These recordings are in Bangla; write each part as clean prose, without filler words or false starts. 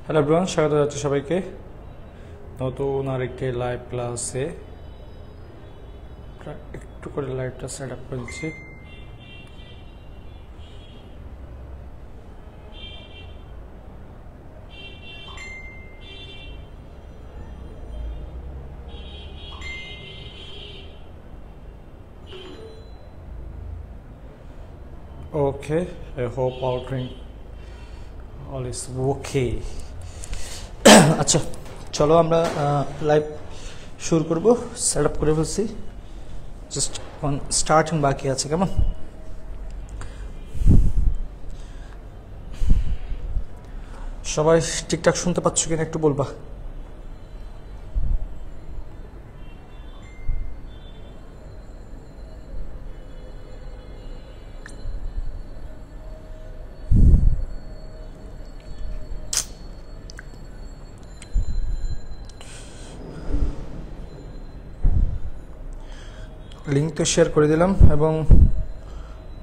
হ্যালো এভরিওয়ান, স্বাগত জানাচ্ছি সবাইকে নতুন আরেকটি লাইভ ক্লাসে। একটু করে লাইভটা সেট আপ করে দিচ্ছি। Okay, I hope all is okay. আচ্ছা, চলো আমরা লাইভ শুরু করব। সেট আপ করে ফেলছি, জাস্ট স্টার্টিং বাকি আছে। কেমন সবাই ঠিকঠাক শুনতে পাচ্ছ কিনা একটু বলবা? লিঙ্ক তো শেয়ার করে দিলাম, এবং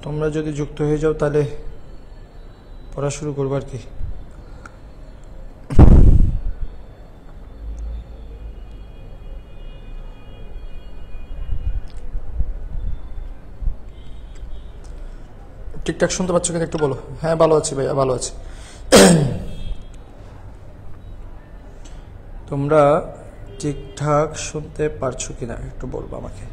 তোমরা যদি যুক্ত হয়ে যাও তাহলে পড়া শুরু করবো আর কি। ঠিকঠাক শুনতে পাচ্ছ কিনা একটু বলো। হ্যাঁ, ভালো আছি ভাইয়া, ভালো আছি। তোমরা ঠিকঠাক শুনতে পারছো কিনা একটু বলবো আমাকে।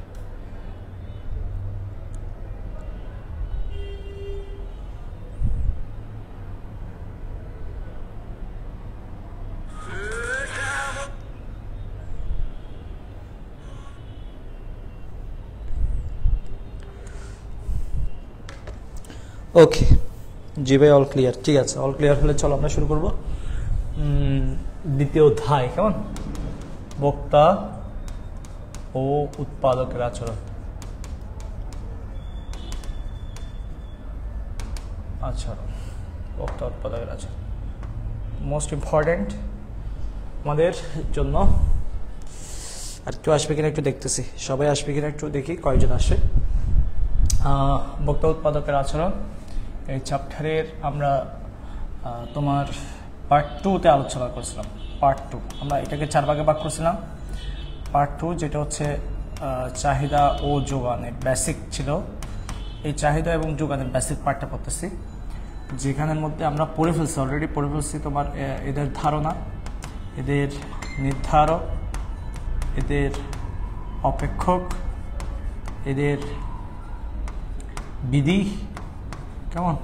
ওকে জি ভাই, অল ক্লিয়ার। ঠিক আছে, অল ক্লিয়ার হলে চলো আমরা শুরু করব দ্বিতীয় অধ্যায়। কেমন? বক্তা ও উৎপাদকের আচরণ। আচরণ, বক্তা উৎপাদকের আচরণ মোস্ট ইম্পর্টেন্ট আমাদের জন্য। আর কেউ আসবে কিনা একটু দেখতেছি, সবাই আসবে কিনা একটু দেখি কয়জন আসে। বক্তা উৎপাদকের আচরণ এই চ্যাপ্টারের আমরা তোমার পার্ট 2-তে আলোচনা করছিলাম। পার্ট 2 আমরা এটাকে 4 ভাগে ভাগ করছিলাম। পার্ট 2 যেটা হচ্ছে চাহিদা ও যোগানের বেসিক ছিল, এই চাহিদা এবং যোগানের বেসিক পার্টটা পড়তেছি, যেখানের মধ্যে আমরা পড়ে ফেলছি, অলরেডি পড়ে ফেলছি তোমার এদের ধারণা, এদের নির্ধারক, এদের অপেক্ষক, এদের বিধি, কেমন,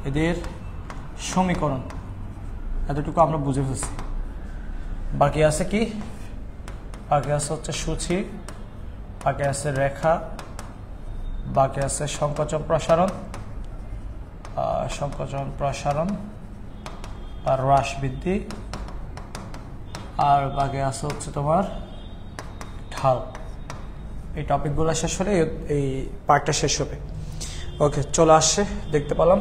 এদের সমীকরণ, এতটুকু আমরা বুঝে ফেলছি। বাকি আছে কি? বাকি আছে হচ্ছে সূচি, বাকি আছে রেখা, বাকি আছে সংকোচন প্রসারণ, আর হ্রাস বৃদ্ধি, আর বাকি আছে হচ্ছে তোমার ঢাল। এই টপিকগুলো শেষ হলে এই পার্টটা শেষ হবে। ওকে, চলে আসছে, দেখতে পেলাম।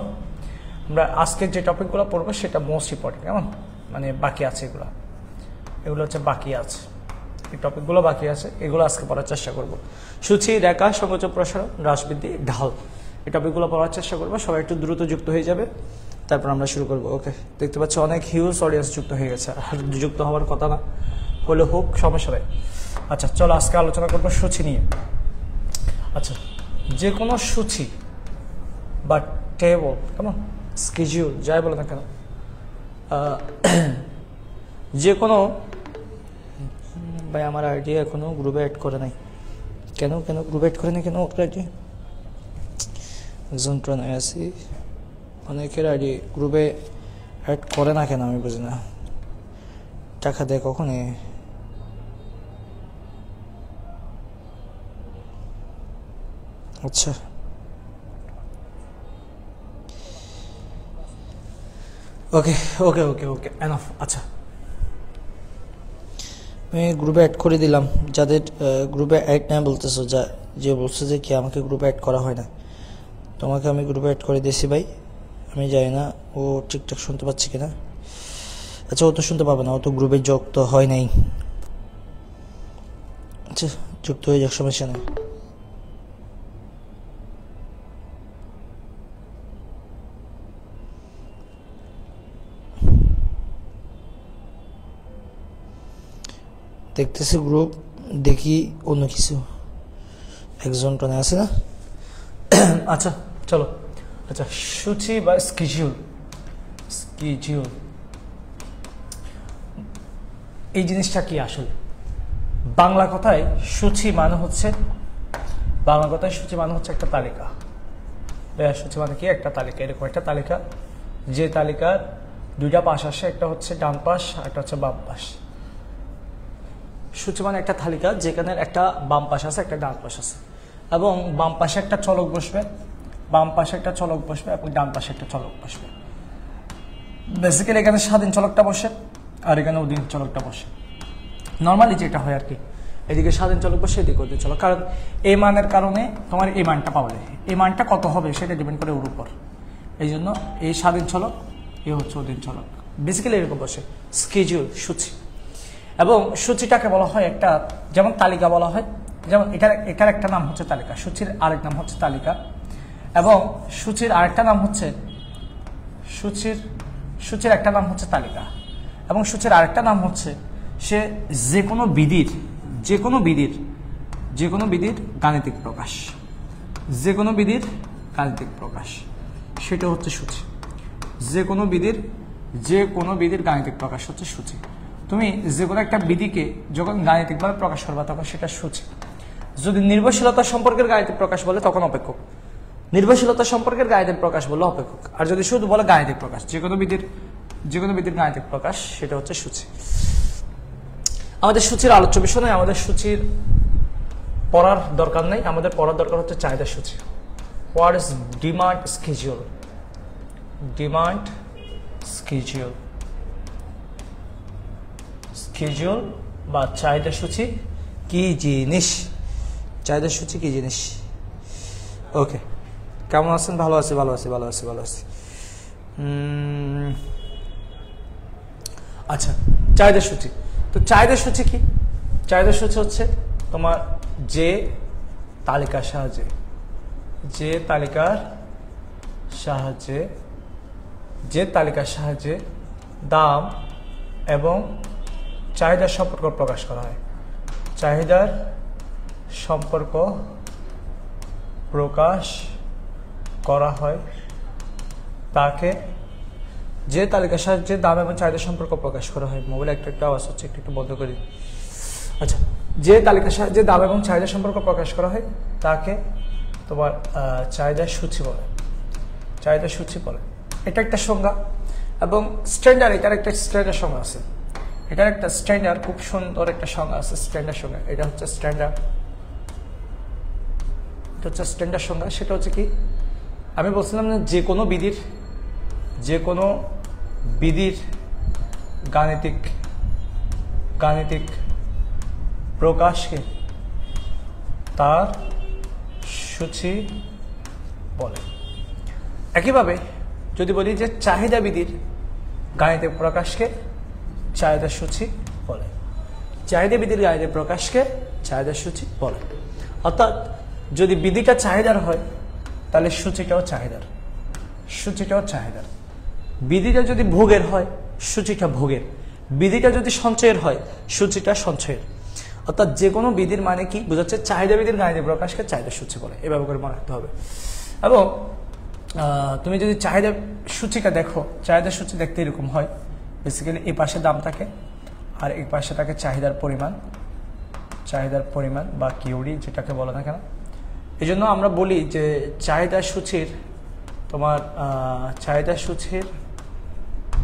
আমরা আজকে যে টপিকগুলো পড়বো সেটা মোস্ট ইম্পর্টেন্ট। কেমন? মানে বাকি আছে, এগুলো হচ্ছে বাকি আছে, এই টপিকগুলো বাকি আছে, এগুলো আজকে পড়ার চেষ্টা করব। সূচি, রেখা, সংকোচন প্রসারণ, হ্রাস বৃদ্ধি, ঢাল, এই টপিকগুলো পড়ার চেষ্টা করবো। সবাই একটু দ্রুত যুক্ত হয়ে যাবে, তারপর আমরা শুরু করবো। ওকে, দেখতে পাচ্ছি অনেক হিউজ অডিয়েন্স যুক্ত হয়ে গেছে, আর যুক্ত হওয়ার কথা না হলে হোক, সমস্যা নেই। আচ্ছা, চলো আজকে আলোচনা করবো সূচি নিয়ে। আচ্ছা, যে কোনো সূচি বা টেবল, কেমন, স্কেডিউল, যাই বলে না কেন, যে কোনো, ভাই আমার আইডি এখনো গ্রুপে অ্যাড করে নাই কেন? গ্রুপে অ্যাড করে নাই কেন? ওর আইডি যন্ত্রণায় আছি, অনেকের আইডি গ্রুপে অ্যাড করে না কেন আমি বুঝি না। টাকা দেয় কখনই? আচ্ছা, ওকে ওকে ওকে ওকে এনাফ। আচ্ছা, আমি গ্রুপে অ্যাড করে দিলাম। যাদের গ্রুপে অ্যাড না বলতেছো, যে বলছে যে কি আমাকে গ্রুপে অ্যাড করা হয় না, তোমাকে আমি গ্রুপে অ্যাড করে দিয়েছি ভাই। আমি জানি না ও ঠিকঠাক শুনতে পাচ্ছি কিনা। আচ্ছা, ও তো শুনতে পাবে না, ও তো গ্রুপে যুক্ত হয় নাই। আচ্ছা, যুক্ত হয়ে যাক, সমস্যা নেই। দেখতেছি গ্রুপ, দেখি অন্য কিছু একজন টনে আছে না। আচ্ছা চলো, আচ্ছা সূচি বা স্কেডিউল, স্কেডিউল এই জিনিসটা কি আসলে? বাংলা কথায় সূচি মানে হচ্ছে, বাংলা কথায় সূচি মানে হচ্ছে একটা তালিকা। সূচি মানে কি? একটা তালিকা, এরকম একটা তালিকা, যে তালিকার দুইটা পাশ আসে, একটা হচ্ছে ডান পাশ, একটা হচ্ছে বাম পাশ। সূচি মানে একটা তালিকা যেখানে একটা বাম পাশ আছে, একটা ডান পাশ আছে, এবং বাম পাশে একটা চলক বসবে, বাম পাশে একটা চলক বসবে, এবং ডান পাশে একটা চলক বসবে। বেসিক্যালি এখানে স্বাধীন চলকটা বসে আর এখানে অধীন চলকটা বসে। নর্মালি যেটা হয় আর কি, এদিকে স্বাধীন চলক বসে, এদিকে অধীন চলক, কারণ এই মানের কারণে তোমার এই মানটা পাওয়া যায়। এই মানটা কত হবে সেটা ডিপেন্ড করে ওর উপর। এই জন্য এই স্বাধীন চলক, এই হচ্ছে অধীন চলক, বেসিক্যালি এরকম বসে স্কেডিউল, সূচি। এবং সূচিটাকে বলা হয় একটা, যেমন তালিকা বলা হয়, যেমন এটার একটা নাম হচ্ছে তালিকা, সূচির আরেক নাম হচ্ছে তালিকা, এবং সূচির আরেকটা নাম হচ্ছে সূচির একটা নাম হচ্ছে তালিকা, এবং সূচির আরেকটা নাম হচ্ছে সে যে কোনো বিধির গাণিতিক প্রকাশ, যে কোনো বিধির গাণিতিক প্রকাশ, সেটা হচ্ছে সূচি। যে কোনো বিধির গাণিতিক প্রকাশ হচ্ছে সূচি। তুমি যে কোনো একটা বিধিকে যখন গাণিতিকভাবে প্রকাশ করবা তখন সেটা সূচি। যদি নির্ভরশীলতা সম্পর্কের গাণিতিক প্রকাশ বলে তখন অপেক্ষক, নির্ভরশীলতা সম্পর্কের গাণিতিক প্রকাশ বললে অপেক্ষক, আর যদি শুধু বলে গাণিতিক প্রকাশ, যে কোনো বিধির গাণিতিক প্রকাশ, সেটা হচ্ছে সূচি। আমাদের সূচির আলোচ্য বিষয় নয়, আমাদের সূচির পড়ার দরকার নেই, আমাদের পড়ার দরকার হচ্ছে চাহিদা সূচি। What is demand schedule? Demand schedule, schedule বা চাহিদা সূচি কি জিনিস? চাহিদা সূচি কি জিনিস? ওকে, কেমন আছেন? ভালো আছি। আচ্ছা, চাহিদা সূচি। তো চাহিদা সূচি কি? চাহিদা সূচি হচ্ছে তোমার যে তালিকার সাহায্যে দাম এবং চাহিদার সম্পর্ক প্রকাশ করা হয়। চাহিদার সম্পর্ক প্রকাশ করা হয় তাকে, যে তালিকার সাহায্যে দাম এবং চাহিদার সম্পর্ক প্রকাশ করা হয়। মোবাইলে একটা আওয়াজ হচ্ছে, একটু বন্ধ করি। আচ্ছা, যে তালিকার সাহায্যে দাম এবং চাহিদার সম্পর্ক প্রকাশ করা হয় তাকে তোমার চাহিদা সূচি বলে। চাহিদা সূচি বলে, এটা একটা সংজ্ঞা। এবং স্ট্যান্ডার্ড, এটার একটা স্ট্যান্ডার্ড সংজ্ঞা আছে। এটার একটা স্ট্যান্ডার্ড, খুব সুন্দর একটা সংজ্ঞা আছে, স্ট্যান্ডার্ড সংজ্ঞা। এটা হচ্ছে স্ট্যান্ডার্ড, এটা হচ্ছে স্ট্যান্ডার্ড সংজ্ঞা। সেটা হচ্ছে কি, আমি বলছিলাম না, যে কোনো বিধির গাণিতিক প্রকাশকে তার সূচি বলে। একইভাবে যদি বলি যে চাহিদা বিধির গাণিতিক প্রকাশকে চাহিদা সূচি বলে, চাহিদা বিধির গাণিতিক প্রকাশকে চাহিদা সূচি বলে। অর্থাৎ যদি বিধিটা চাহিদার হয় তাহলে সূচিটাও চাহিদার। বিধিটা যদি ভোগের হয়, সূচিটা ভোগের। বিধিটা যদি সঞ্চয়ের হয়, সূচিটা সঞ্চয়ের। অর্থাৎ যে কোনো বিধির মানে কি বোঝাচ্ছে? চাহিদা বিধির গাণিতিক প্রকাশকে চাহিদা সূচি বলে, এভাবে করে মনে রাখতে হবে। এবং তুমি যদি চাহিদা সূচিটা দেখো, চাহিদা সূচি দেখতে এরকম হয়। বেসিক্যালি এই পাশে দাম থাকে আর এই পাশে থাকে চাহিদার পরিমাণ বা কিউডি, যেটাকে বলে না কেন। এই জন্য আমরা বলি যে চাহিদা সূচির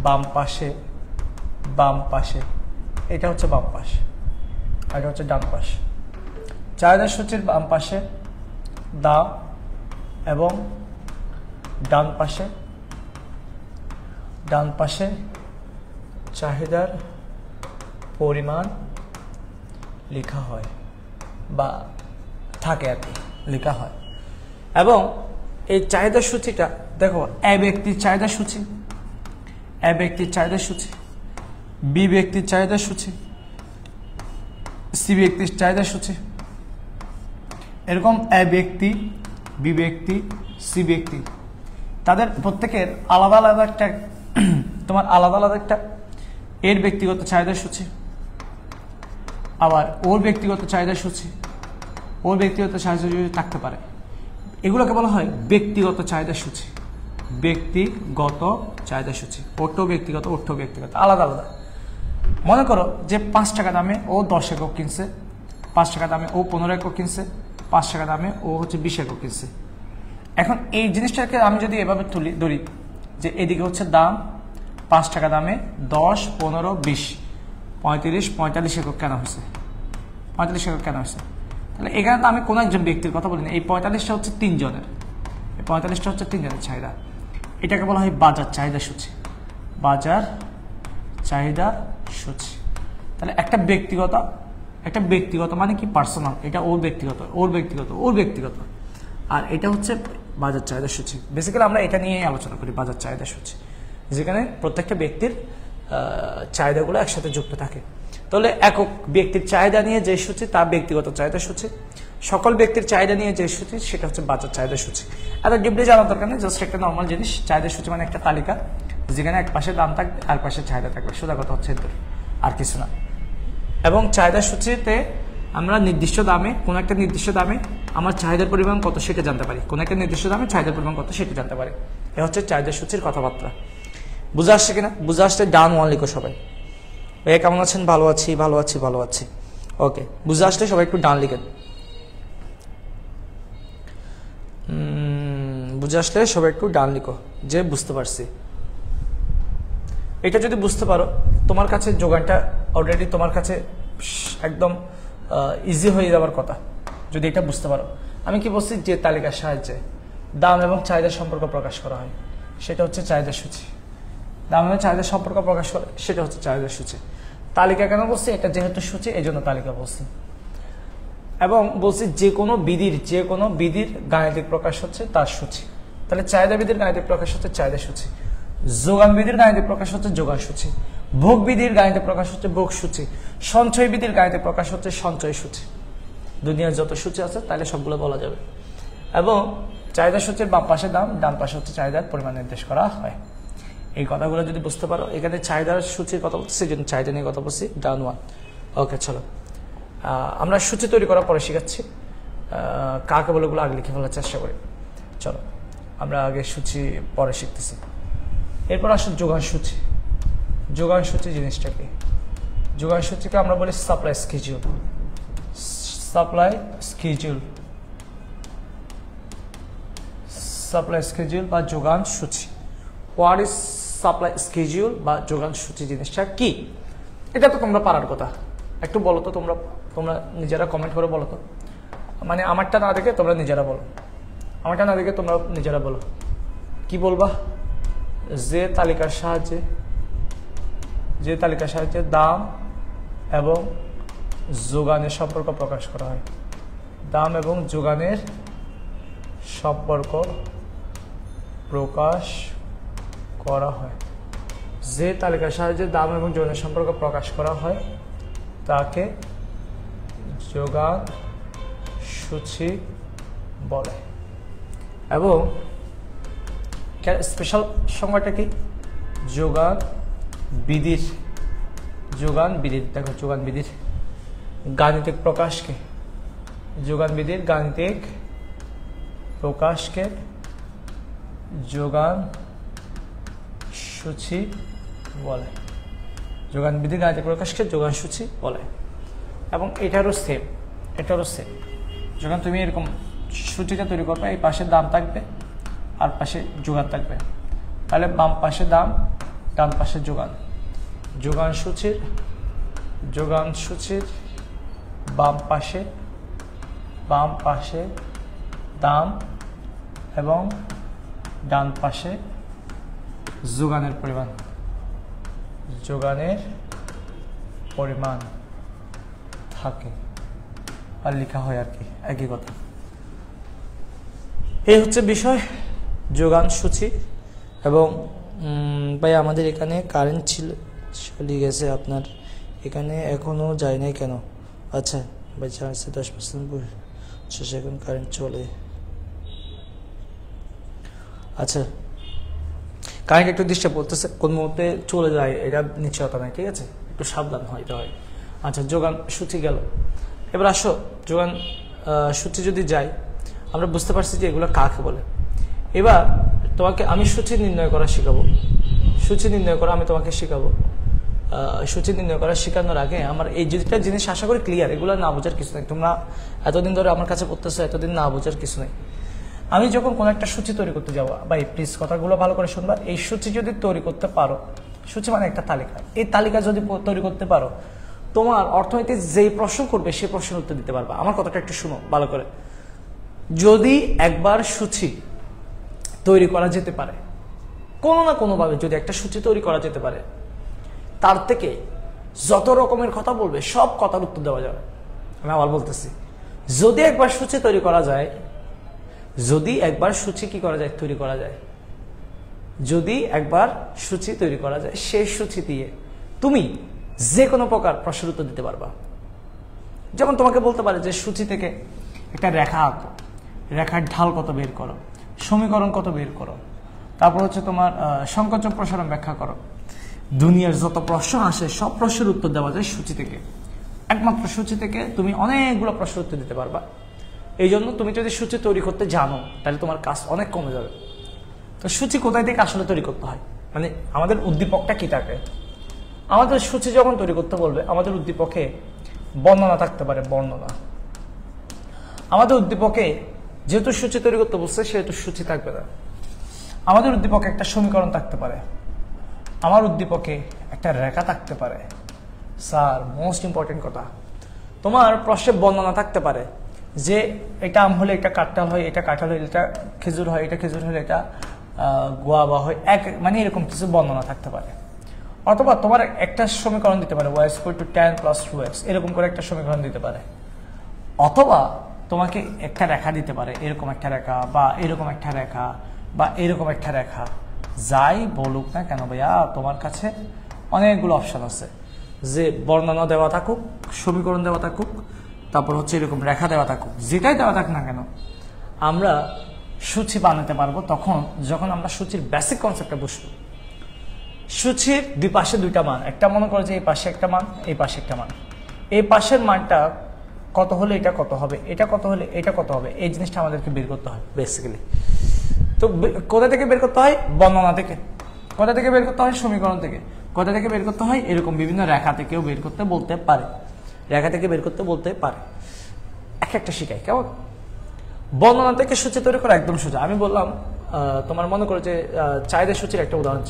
বাম পাশে এটা হচ্ছে বাম পাশ আর এটা হচ্ছে ডান পাশ। চাহিদা সূচির বাম পাশে দাম এবং ডান পাশে চাহিদার পরিমাণ লেখা হয় বা থাকে আর কি, লেখা হয়। এবং এই চাহিদা সূচিটা দেখো, এ ব্যক্তির চাহিদা সূচি, বি ব্যক্তির চাহিদা সূচি, সি ব্যক্তির চাহিদা সূচি। এরকম এ ব্যক্তি, বি ব্যক্তি, সি ব্যক্তি, তাদের প্রত্যেকের আলাদা আলাদা একটা এর ব্যক্তিগত চাহিদা সূচি, আবার ওর ব্যক্তিগত চাহিদা সূচি, ওর ব্যক্তিগত চাহিদা সূচি থাকতে পারে। এগুলোকে বলা হয় ব্যক্তিগত চাহিদা সূচি, ব্যক্তিগত চাহিদা সূচি। ওরটাও ব্যক্তিগত, ওরটাও ব্যক্তিগত, আলাদা আলাদা। মনে করো যে 5 টাকা দামে ও 10 একক কিনছে, 5 টাকা দামে ও 15 একক কিনছে, 5 টাকা দামে ও হচ্ছে 20 একক কিনছে। এখন এই জিনিসটাকে আমি যদি এভাবে ধরি যে এদিকে হচ্ছে দাম 5 টাকা দামে 10, 15, 20, 35, 45 একক কেনা হয়েছে, 45 একক কেনা হয়েছে। তাহলে এখানে তো আমি কোনো একজন ব্যক্তির কথা বলিনি, এই 45টা হচ্ছে 3 জনের, এই 45টা হচ্ছে 3 জনের চাহিদা। এটাকে বলা হয় বাজার চাহিদা সূচি, বাজার চাহিদা সূচি। তাহলে একটা ব্যক্তিগত মানে কি পার্সোনাল, এটা ওর ব্যক্তিগত, ওর ব্যক্তিগত, ওর ব্যক্তিগত, আর এটা হচ্ছে বাজার চাহিদা সূচি। বেসিক্যালি আমরা এটা নিয়েই আলোচনা করি, বাজার চাহিদা সূচি, যেখানে প্রত্যেকটা ব্যক্তির চাহিদাগুলো একসাথে যুক্ত থাকে। তাহলে একক ব্যক্তির চাহিদা নিয়ে যে সূচি তা ব্যক্তিগত চাহিদা সূচি, সকল ব্যক্তির চাহিদা নিয়ে যে সূচি সেটা হচ্ছে বাজার চাহিদা সূচি। এত ডিপলি জানার দরকার নেই, জাস্ট একটা নর্মাল জিনিস। চাহিদা সূচি মানে একটা তালিকা যেখানে এক পাশে দাম থাকবে আর পাশে চাহিদা থাকবে, সোজা কথা হচ্ছে এর, আর কিছু না। এবং চাহিদা সূচিতে আমরা নির্দিষ্ট দামে, কোনো একটা নির্দিষ্ট দামে আমার চাহিদার পরিমাণ কত সেটা জানতে পারি, কোনো একটা নির্দিষ্ট দামে চাহিদার পরিমাণ কত সেটা জানতে পারি। এ হচ্ছে চাহিদা সূচির কথাবার্তা। বুঝে আসছে কিনা? বুঝে আসলে ডান 1 লিখো সবাই। ভাইয়া কেমন আছেন? ভালো আছি, ভালো আছি, ভালো আছি। ওকে, বুঝে আসলে সবাই একটু ডান লিখেন। বুঝে আসলে সবাই একটু ডান লিখো যে বুঝতে পারছি। এটা যদি বুঝতে পারো, তোমার কাছে যোগানটা অলরেডি তোমার কাছে একদম ইজি হয়ে যাওয়ার কথা। যদি এটা বুঝতে পারো, আমি কি বলছি, যে তালিকার সাহায্যে দাম এবং চাহিদার সম্পর্ক প্রকাশ করা হয় সেটা হচ্ছে চাহিদা সূচি। দাম এবং চাহিদার সম্পর্ক প্রকাশ করে সেটা হচ্ছে চাহিদা সূচি। তালিকা কেন বলছি? এটা যেহেতু সূচি এই জন্য তালিকা বলছি। এবং বলছি যে কোনো বিধির গাণিতিক প্রকাশ হচ্ছে তার সূচি। তাহলে চাহিদা বিধির গাণিতিক প্রকাশ হচ্ছে চাহিদা সূচি, যোগান বিধির গাণিতিক প্রকাশ হচ্ছে যোগান সূচি, ভোগ বিধির গাণিতিক প্রকাশ হচ্ছে ভোগ সূচি, সঞ্চয় বিধির গাণিতিক প্রকাশ হচ্ছে সঞ্চয় সূচি। দুনিয়ার যত সূচি আছে তাহলে সবগুলো বলা যাবে। এবং চাহিদা সূচির বাম পাশে দাম, ডান পাশে হচ্ছে চাহিদার পরিমাণ নির্দেশ করা হয়। এই কথাগুলো যদি বুঝতে পারো, এখানে চাহিদার সূচির কথা বলছি, সেই জন্য চাহিদা নিয়ে কথা বলছি, ডান 1। ওকে, চলো আমরা সূচি তৈরি করার পরে শিখাচ্ছি, কাকে বলে গুলো আগে লিখে ফেলার চেষ্টা করি। চলো আমরা আগে সূচি পরে শিখতেছি। এরপর আসলে যোগান সূচি। যোগান সূচি জিনিসটা কি? যোগান সূচিকে আমরা বলি supply schedule. Supply schedule, supply schedule বা যোগান সূচি। হোয়াট ইজ সাপ্লাই স্কেডিউল বা যোগান সূচি জিনিসটা কি? এটা তো তোমরা পারার কথা, একটু বলো তো, তোমরা নিজেরা কমেন্ট করে বলো তো। মানে আমারটা না দেখে তোমরা নিজেরা বলো, আমারটা না দেখে তোমরা নিজেরা বলো। কি বলবা? যে তালিকার সাহায্যে দাম এবং যোগানের সম্পর্ক প্রকাশ করা হয়, দাম এবং যোগানের সম্পর্ক প্রকাশ করা হয়। যে তালিকার সাহায্যে দাম এবং যোগানের সম্পর্ক প্রকাশ করা হয় তাকে যোগান সূচি বলে। এবং স্পেশাল সংজ্ঞাটা কি? যোগান বিধির, দেখো যোগান বিধির গাণিতিক প্রকাশকে, যোগান বিধির গাণিতিক প্রকাশকে যোগান সূচি বলে। যোগান বিধির গাণিতিক প্রকাশকে যোগান সূচি বলে। এবং এটারও সেম। যখন তুমি এরকম সূচিটা তৈরি করবে, এই পাশে দাম থাকবে আর পাশে যোগান থাকবে, তাহলে বাম পাশে দাম, ডান পাশে যোগান। যোগান সূচির বাম পাশে দাম এবং ডান পাশে যোগানের পরিমাণ থাকে আর লেখা হয় আর কি, একই কথা। এই হচ্ছে বিষয় যোগান সূচি। এবং ভাই আমাদের এখানে কারেন্ট চলে গেছে, আপনার এখানে এখনো যায় নাই কেন? আচ্ছা ভাই, 10% এখন কারেন্ট চলে। আচ্ছা, কারেন্ট একটু ডিস্টার্ব করতেছে, কোন মুহূর্তে চলে যায় এটা নিশ্চয়তা নাই, ঠিক আছে? একটু সাবধান হইতে হয়। আচ্ছা, যোগান সূচি গেল। এবার আসো, যোগান সূচি যদি যাই, আমরা বুঝতে পারছি যে এগুলো কাকে বলে। এবার তোমাকে আমি সূচি নির্ণয় করা শেখাবো। সূচি নির্ণয় করা আমি তোমাকে শেখাবো। সূচি নির্ণয় করা শেখানোর আগে আমার এই দুইটা জিনিস আশা করি ক্লিয়ার, এগুলো না বোঝার কিছু নেই। তোমরা এতদিন ধরে আমার কাছে পড়তেছো, এতদিন না বোঝার কিছু নেই। আমি যখন কোনো একটা সূচি তৈরি করতে যাবো, ভাই প্লিজ কথাগুলো ভালো করে শুনবা। এই সূচি যদি তৈরি করতে পারো, সূচি মানে একটা তালিকা, এই তালিকা যদি তৈরি করতে পারো, তোমার অর্থনীতি যেই প্রশ্ন করবে সেই প্রশ্নের উত্তর দিতে পারবা। আমার কথাটা একটু শুনো ভালো করে। যদি একবার সূচি তৈরি করা যেতে পারে, কোনো না কোনোভাবে যদি একটা সূচি তৈরি করা যেতে পারে, তার থেকে যত রকমের কথা বলবে সব কথার উত্তর দেওয়া যাবে। আমি আবার বলতেছি, যদি একবার সূচি তৈরি করা যায়, যদি একবার সূচি কি করা যায়, তৈরি করা যায়, যদি একবার সূচি তৈরি করা যায়, সেই সূচি দিয়ে তুমি যে কোনো প্রকার প্রশ্নের উত্তর দিতে পারবা। যেমন তোমাকে বলতে পারে যে সূচি থেকে একটা রেখা আঁকো, রেখার ঢাল কত বের করো, সমীকরণ কত বের করো, তারপর হচ্ছে তোমার সংকোচন প্রসারণ ব্যাখ্যা করো। দুনিয়ার যত প্রশ্ন আসে সব প্রশ্নের উত্তর দেওয়া যায় সূচি থেকে। একমাত্র সূচি থেকে তুমি অনেকগুলো প্রশ্নের উত্তর দিতে পারবা। এই জন্য তুমি যদি সূচি তৈরি করতে জানো, তাহলে তোমার কাজ অনেক কমে যাবে। তো সূচি কোথায় থেকে আসলে তৈরি করতে হয়, মানে আমাদের উদ্দীপকটা কি থাকে? আমাদের সূচি যখন তৈরি করতে বলবে, আমাদের উদ্দীপকে বর্ণনা থাকতে পারে, বর্ণনা। আমাদের উদ্দীপকে যেহেতু সূচি তৈরি করতে বলছে, সেহেতু সূচি থাকবে না। আমাদের উদ্দীপকে একটা সমীকরণ থাকতে পারে, আমার উদ্দীপকে একটা রেখা থাকতে পারে। স্যার, মোস্ট ইম্পর্টেন্ট কথা, তোমার প্রশ্নে বর্ণনা থাকতে পারে যে এটা আম হলে এটা কাঁঠাল হয়, এটা কাঁঠাল হলে এটা খেজুর হয়, এটা খেজুর হলে এটা গোয়াবা হয়, মানে এরকম কিছু বর্ণনা থাকতে পারে। অথবা তোমার একটা সমীকরণ দিতে পারে y = tan + 2x, এরকম করে একটা সমীকরণ দিতে পারে। অথবা তোমাকে একটা রেখা দিতে পারে, এরকম একটা রেখা, বা এরকম একটা রেখা, বা এরকম একটা রেখা। যাই বলুক না কেন ভাইয়া, তোমার কাছে অনেকগুলো অপশন আছে, যে বর্ণনা দেওয়া থাকুক, সমীকরণ দেওয়া থাকুক, তারপর হচ্ছে এরকম রেখা দেওয়া থাকুক, যেটাই দেওয়া থাক না কেন, আমরা সূচি বানাতে পারবো তখন যখন আমরা সূচির বেসিক কনসেপ্টটা বুঝবো। সূচির দুই পাশে দুইটা মান, একটা মনে করো যে এই পাশে একটা মান, এই পাশে একটা মান। এই পাশের মানটা কত হলে এটা কত হবে, এটা কত হলে এটা কত হবে, এই জিনিসটা আমাদেরকে বের করতে হয় বেসিক্যালি। তো কোথা থেকে বের করতে হয়? বর্ণনা থেকে। কোথা থেকে বের করতে হয়? সমীকরণ থেকে। কোথা থেকে বের করতে হয়? এরকম বিভিন্ন রেখা থেকেও বের করতে বলতে পারে, রেখা থেকে বের করতে বলতে পারে। একটা শিখাই কেমন? বর্ণনা থেকে সূচি তৈরি করা একদম সোজা। আমি বললাম, তোমার মনে করো যে চাহিদা সূচির একটা উদাহরণ,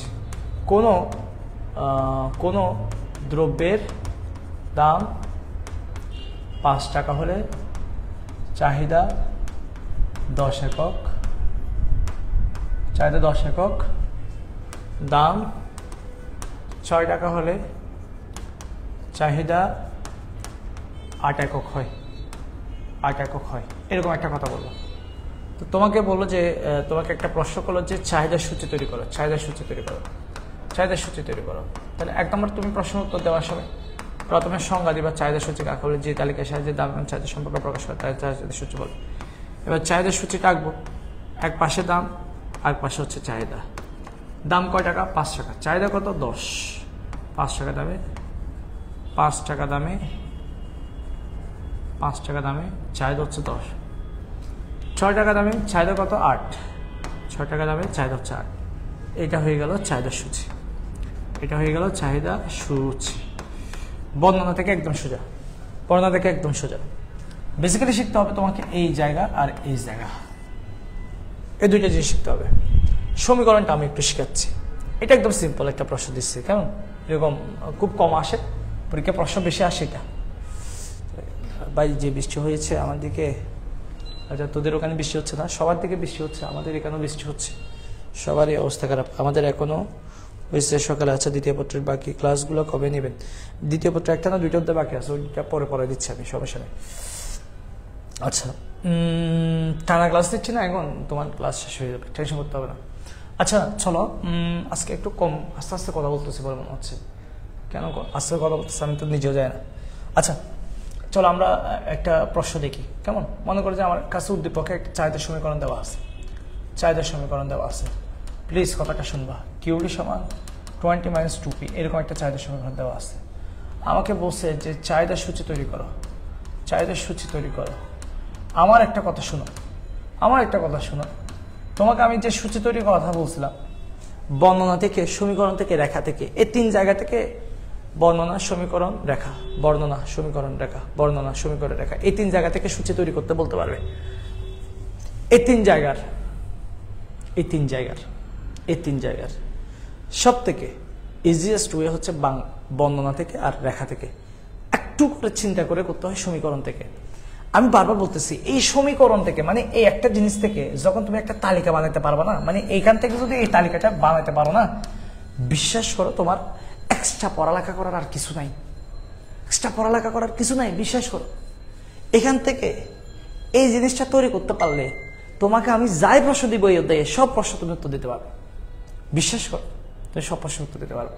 কোনো দ্রব্যের দাম 5 টাকা হলে চাহিদা 10 একক, চাহিদা 10 একক, দাম 6 টাকা হলে চাহিদা 8 একক হয়, 8 একক হয়, এরকম একটা কথা বললো। তো তোমাকে বললো যে, তোমাকে একটা প্রশ্ন করলো যে চাহিদা সূচি তৈরি করো, চাহিদা সূচি তৈরি করো, চাহিদা সূচি তৈরি করো। তাহলে এক নম্বর তুমি প্রশ্ন উত্তর দেওয়ার সময় প্রথমে সংজ্ঞা দিবা, চাহিদা সূচি কাকে বলে, যে তালিকায় সাহায্যে দাম এবং চাহিদা সম্পর্কে প্রকাশ করে তাই চাহিদা সূচি বলে। এবার চাহিদা সূচিটা আঁকবো, এক পাশে দাম, আর পাশে হচ্ছে চাহিদা। দাম কয় টাকা? 5 টাকা। চাহিদা কত? 10। 5 টাকা দামে, 5 টাকা দামে, 5 টাকা দামে চাহিদা হচ্ছে 10। 6 টাকা দামে চাহিদা কত? 8। 6 টাকা দামে চাহিদা হচ্ছে 8। এটা হয়ে গেল চাহিদা সূচি, এটা হয়ে গেল চাহিদা সূচি। বর্ণনা থেকে একদম সোজা, বর্ণনা থেকে একদম সোজা। বেসিক্যালি শিখতে হবে তোমাকে এই জায়গা আর এই জায়গা, এই দুইটা জিনিস শিখতে হবে। সমীকরণটা আমি একটু শিখাচ্ছি, এটা একদম সিম্পল একটা প্রশ্ন দিচ্ছি, কেমন? এরকম খুব কম আসে পরীক্ষা, প্রশ্ন বেশি আসে। এটা ভাই যে বৃষ্টি হয়েছে আমার দিকে, আচ্ছা তোদের ওখানে বৃষ্টি হচ্ছে না, সবার দিকে বৃষ্টি হচ্ছে, আমাদের এখানেও বৃষ্টি হচ্ছে, সবারই অবস্থা খারাপ। আমাদের এখনো হয়েছে সকালে। আচ্ছা, দ্বিতীয় পত্রের বাকি ক্লাসগুলো কবে নেবেন? দ্বিতীয় পত্র একটা না দুইটা অধ্যায় বাকি আছে, ওইটা পরে দিচ্ছি আমি, সমস্যা নেই। আচ্ছা, টানা ক্লাস দিচ্ছি না এখন, তোমার ক্লাস শেষ হয়ে যাবে, টেনশন করতে হবে না। আচ্ছা চলো, আজকে একটু কম আস্তে আস্তে কথা বলতেছি বলে মনে হচ্ছে। কেন আস্তে কথা বলতেছি আমি তো নিজেও যাই না। আচ্ছা চলো আমরা একটা প্রশ্ন দেখি, কেমন? মনে করো যে আমার কাছে উদ্দীপকে একটা চাহিদার সমীকরণ দেওয়া আছে, চাহিদার সমীকরণ দেওয়া আছে। প্লিজ কথাটা শুনবা। কিউডি সমান 20 - 2p, এরকম একটা চাহিদার সমীকরণ দেওয়া আছে। আমাকে বলছে যে চাহিদা সূচি তৈরি করো, চাহিদা সূচি তৈরি করো। আমার একটা কথা শোনো, তোমাকে আমি যে সূচি তৈরির কথা বলছিলাম, বর্ণনা থেকে, সমীকরণ থেকে, রেখা থেকে, এই 3 জায়গা থেকে বর্ণনা, সমীকরণ, রেখা, বর্ণনা, সমীকরণ, রেখা, বর্ণনা, সমীকরণ, রেখা, এই 3 জায়গা থেকে সূচি তৈরি করতে বলতে পারবে। এই তিন জায়গার সব থেকে ইজিয়েস্ট ওয়ে হচ্ছে বর্ণনা থেকে আর রেখা থেকে। একটু করে চিন্তা করে করতে হয় সমীকরণ থেকে। আমি বারবার বলতেছি, এই সমীকরণ থেকে মানে এই একটা জিনিস থেকে যখন তুমি একটা তালিকা বানাতে পারবা না, মানে এইখান থেকে যদি এই তালিকাটা বানাতে পারো না, বিশ্বাস করো তোমার এক্সট্রা পড়ালেখা করার আর কিছু নাই, বিশ্বাস করো। এখান থেকে এই জিনিসটা তৈরি করতে পারলে তোমাকে আমি যাই প্রশ্ন দিব এই অধ্যায়ে সব প্রশ্ন তুমি উত্তর দিতে পারবে, বিশ্বাস করো, তুমি সব প্রশ্ন উত্তর দিতে পারবে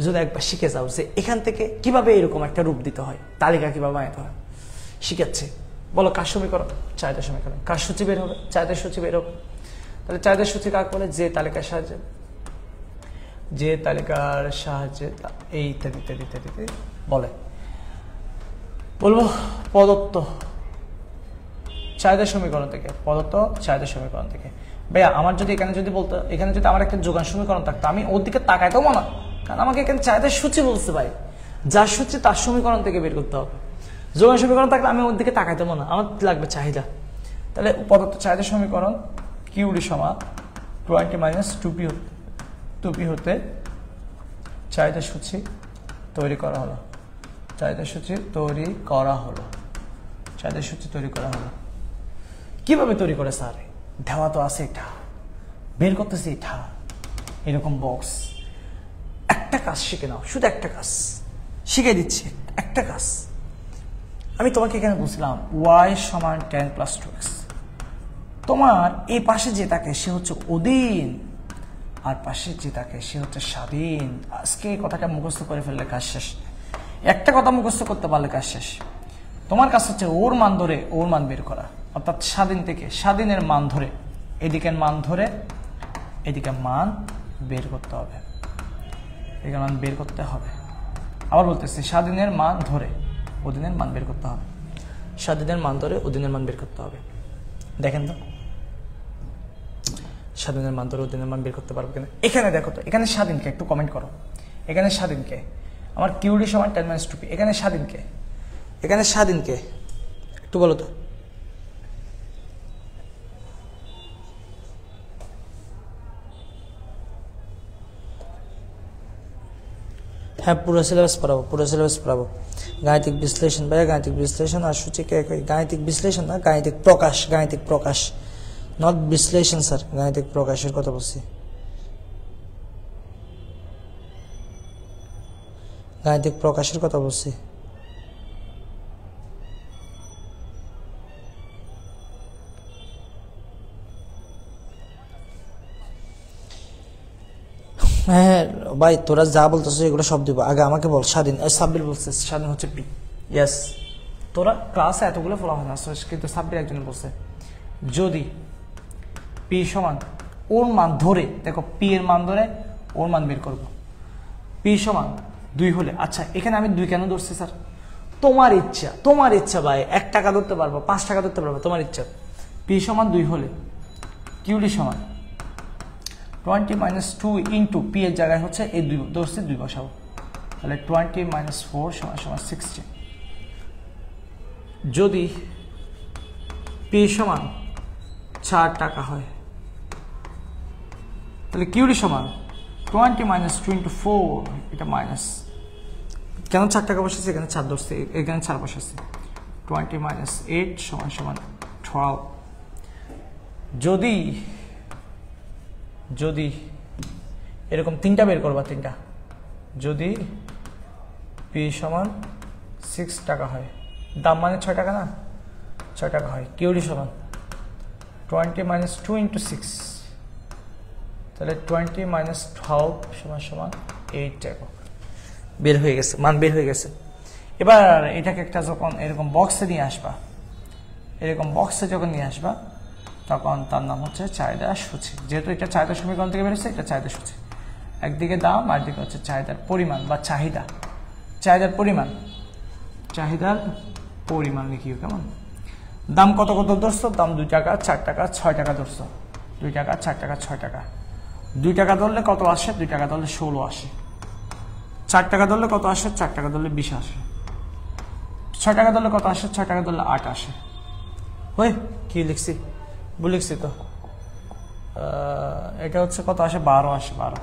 যদি একবার শিখে যাও যে এখান থেকে কিভাবে এরকম একটা রূপ দিতে হয়, তালিকা কিভাবে বানাতে হয়। শিখাচ্ছে, বলো কার সমীকরণ? চাহিদা সমীকরণ। কার সূচি বের হবে? চাহিদা সূচি বের হবে। তাহলে চাহিদা সূচি কাকে বলে? যে তালিকার সাহায্যে, এই ইত্যাদি ইত্যাদি ইত্যাদি বলে। বলবো প্রদত্ত চাহিদা সমীকরণ থেকে, ভাইয়া আমার যদি এখানে যদি আমার একটা যোগান সমীকরণ থাকতো, আমি ওর দিকে তাকাইতাম না, কারণ আমাকে এখানে চাহিদার সূচি বলতে ভাই, যার সূচি তার সমীকরণ থেকে বের করতে হবে। যোগান সমীকরণ থাকলে আমি ওর দিকে তাকাইতাম না, আমার লাগবে চাহিদা। তাহলে প্রদত্ত চাহিদা সমীকরণ কিউডি সমান 20 - 2p হতে চাহিদা সূচি তৈরি করা হলো। কিভাবে তৈরি করে স্যার? দেওয়া তো আছে, এটা বের করতেছি, এটা এরকম বক্স। একটা কাজ শিখে নাও, শুধু একটা কাজ শিখে দিচ্ছি, একটা কাজ। আমি তোমাকে এখানে বলছিলাম y সমান 10 + 2x। তোমার এই পাশে যে থাকে সে হচ্ছে অধীন, আর পাশে যে থাকে সে হচ্ছে স্বাধীন। আজকে এই কথাটা মুখস্থ করে ফেললে কাজ শেষ। একটা কথা মুখস্থ করতে পারলে কাজ শেষ। তোমার কাজ হচ্ছে ওর মান ধরে ওর মান বের করা, অর্থাৎ স্বাধীন থেকে স্বাধীনের মান ধরে, এদিকের মান ধরে এদিকে মান বের করতে হবে, আবার বলতেছি, স্বাধীনের মান ধরে অধীনের মান বের করতে হবে, দেখেন তো স্বাধীনের মান ধরে অধীনের মান বের করতে পারবো কিনা। এখানে দেখো তো, এখানে স্বাধীনকে একটু কমেন্ট করো। এখানে স্বাধীনকে, আমার কিউডি সমান 10 - 2p, এখানে স্বাধীনকে একটু বলো তো। হ্যাঁ, পুরো সিলেবাস পড়াবো। গাণিতিক বিশ্লেষণ, ভাইয়া গাণিতিক বিশ্লেষণ আর সূচিকে গাণিতিক বিশ্লেষণ না, গাণিতিক প্রকাশ, নট বিশ্লেষণ স্যার, গাণিতিক প্রকাশের কথা বলছি। হ্যাঁ ভাই, তোরা যা বলতেছো এগুলো সব দিব, আগে আমাকে বল স্বাধীন। সাব্বির বলছে স্বাধীন হচ্ছে পি। ইয়েস, তোরা ক্লাসে এতগুলো ফলো হয় না, কিন্তু সাব্বির একজন বলছে যদি পি সমান ওর মান ধরে, দেখো পি এর মান ধরে ওর মান বের করবো, পি সমান 2 হলে। আচ্ছা, এখানে আমি 2 কেন ধরছি স্যার? তোমার ইচ্ছা ভাই, 1 টাকা ধরতে পারবো, 5 টাকা ধরতে পারবো, তোমার ইচ্ছা। পি সমান 2 হলে কিউডি সমান 20 - 2 ইন্টু পি এর জায়গায় হচ্ছে এই 2 ধরছি, 2 বসাবো, তাহলে 20 - 4 = 60। যদি পি সমান 4 টাকা হয়, তাহলে কিউডি সমান 20 - 2 ইন্টু 4, এটা মাইনাস, কেন 4 টাকা বসেছে? এখানে 4 ধরছে, এখানে 4 বসেছে। 20 - 8 = 12। যদি এরকম 3টা বের করবা, 3টা, যদি পি সমান 6 টাকা হয়, দাম মানে 6 টাকা না, 6 টাকা হয়, কিউডি সমান 20 - 2 ইন্টু 6, তাহলে 20 - 12 = 8 টাকা বের হয়ে গেছে, মান বের হয়ে গেছে। এবার এটাকে একটা যখন এরকম বক্সে নিয়ে আসবা, তখন তার নাম হচ্ছে চাহিদা সূচি। যেহেতু এটা চাহিদা সমীকরণ থেকে বেরোচ্ছে, এটা চাহিদা সূচি। একদিকে দাম আর একদিকে হচ্ছে চাহিদার পরিমাণ বা চাহিদা। চাহিদার পরিমাণ, চাহিদার পরিমাণ লিখিও কেমন। দাম কত কত ধরছো, দাম 2 টাকা 4 টাকা 6 টাকা ধরছো, 2 টাকা 4 টাকা 6 টাকা। 2 টাকা ধরলে কত আসে, 2 টাকা ধরলে 16 আসে। 4 টাকা ধরলে কত আসে, 4 টাকা ধরলে 20 আসে। 6 টাকা ধরলে কত আসে, 6 টাকা ধরলে 8 আসে। ওই কি লিখছি, ভুল লিখছি তো। এটা হচ্ছে কত আসে, 12 আসে, 12।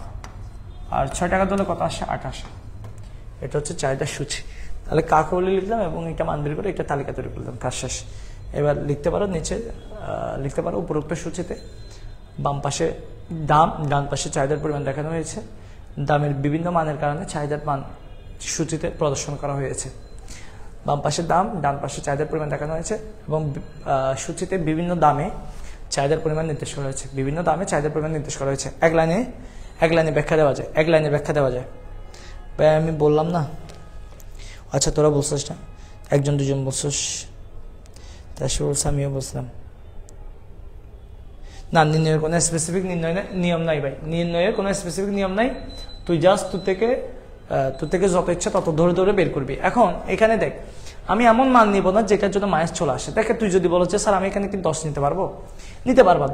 আর 6 টাকা ধরলে কত আসে, 8 আসে। এটা হচ্ছে চাহিদার সূচি। তাহলে কাকে বলে লিখলাম এবং এটা মান বের করে একটা তালিকা তৈরি করলাম, কাজ শেষ। এবার লিখতে পারো নিচে, লিখতে পারো উপরোক্ত সূচিতে বাম পাশে দাম, ডান পাশে চাহিদার পরিমাণ দেখানো হয়েছে। দামের বিভিন্ন মানের কারণে চাহিদার মান সূচিতে প্রদর্শন করা হয়েছে। বাম পাশে দাম, ডান পাশে চাহিদার পরিমাণ দেখানো হয়েছে এবং সূচিতে বিভিন্ন দামে চাহিদার পরিমাণ নির্দেশ করা হয়েছে। বিভিন্ন দামে চাহিদার পরিমাণ নির্দেশ করা হয়েছে। এক লাইনে ব্যাখ্যা দেওয়া যায়, এক লাইনে ব্যাখ্যা দেওয়া যায়। ভাই আমি বললাম না, আচ্ছা তোরা বলছিস না, 1 2 বলছিস, তাই বলছে আমিও বলছিলাম না। নির্ণয়ের কোনো স্পেসিফিক নিয়ম নাই ভাই, নির্ণয়ের কোনো স্পেসিফিক নিয়ম নাই। তুই জাস্ট তোর থেকে যত ইচ্ছা তত ধরে ধরে বের করবি। এখন এখানে দেখ, আমি এমন মান নিব না যেটার জন্য মাইনাস চলে আসে। দেখে তুই যদি বলো যে স্যার আমি এখানে কি 10 নিতে পারবো, নিতে পারবা।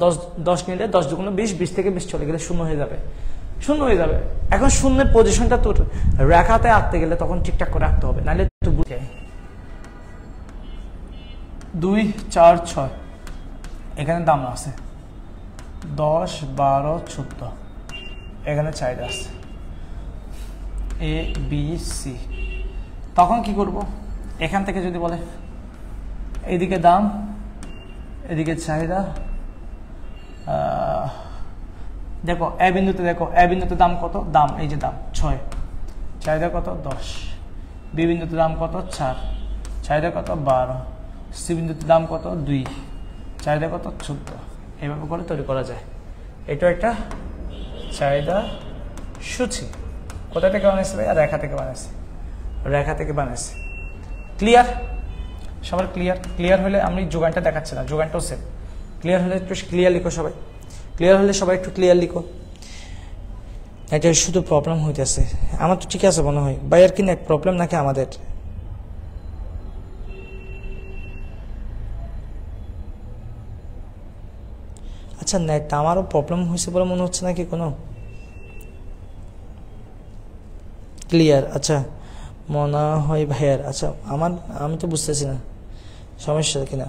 10 নিলে 10 দুগুণ 20, 20 থেকে 20 চলে গেলে 0 হয়ে যাবে, 0 হয়ে যাবে। এখন শূন্যের পজিশনটা তোর রেখাতে আঁকতে গেলে তখন ঠিকঠাক করে আঁকতে হবে, নাহলে তুই বুঝে 2 4 6 এখানে দাম আছে 10 12 14, এখানে চাহিদা আছে A B C। তখন কি করব, এখান থেকে যদি বলে এদিকে দাম এদিকে চাহিদা, দেখো এ বিন্দুতে, দেখো এ বিন্দুতে দাম কত, দাম এই যে দাম 6, চাহিদা কত 10। বি বিন্দুতে দাম কত 4, চাহিদা কত 12। সি বিন্দুতে দাম কত 2, চাহিদা কত 14। এইভাবে করে তৈরি করা যায়। এটা একটা চাহিদা সূচি। কোথা থেকে বানাইছে ভাই, রেখা থেকে বানাইছে, রেখা থেকে বানাইছে। ক্লিয়ার, সবার ক্লিয়ার? ক্লিয়ার হলে আমি যোগানটা দেখাচ্ছি না, যোগানটাও সেম। ক্লিয়ার হলে একটু ক্লিয়ার লিখো সবাই, ক্লিয়ার হলে সবাই একটু ক্লিয়ার লিখো। এটা শুধু প্রবলেম হইতেছে, আমার তো ঠিক আছে মনে হয় ভাই। আর কি নেট প্রবলেম নাকি আমাদের? আচ্ছা নেট আমারও প্রবলেম হয়েছে বলে মনে হচ্ছে নাকি কোনো? ক্লিয়ার, আচ্ছা মনে হয় ভাইয়ার। আচ্ছা আমি তো বুঝতেছি না সমস্যা কিনা,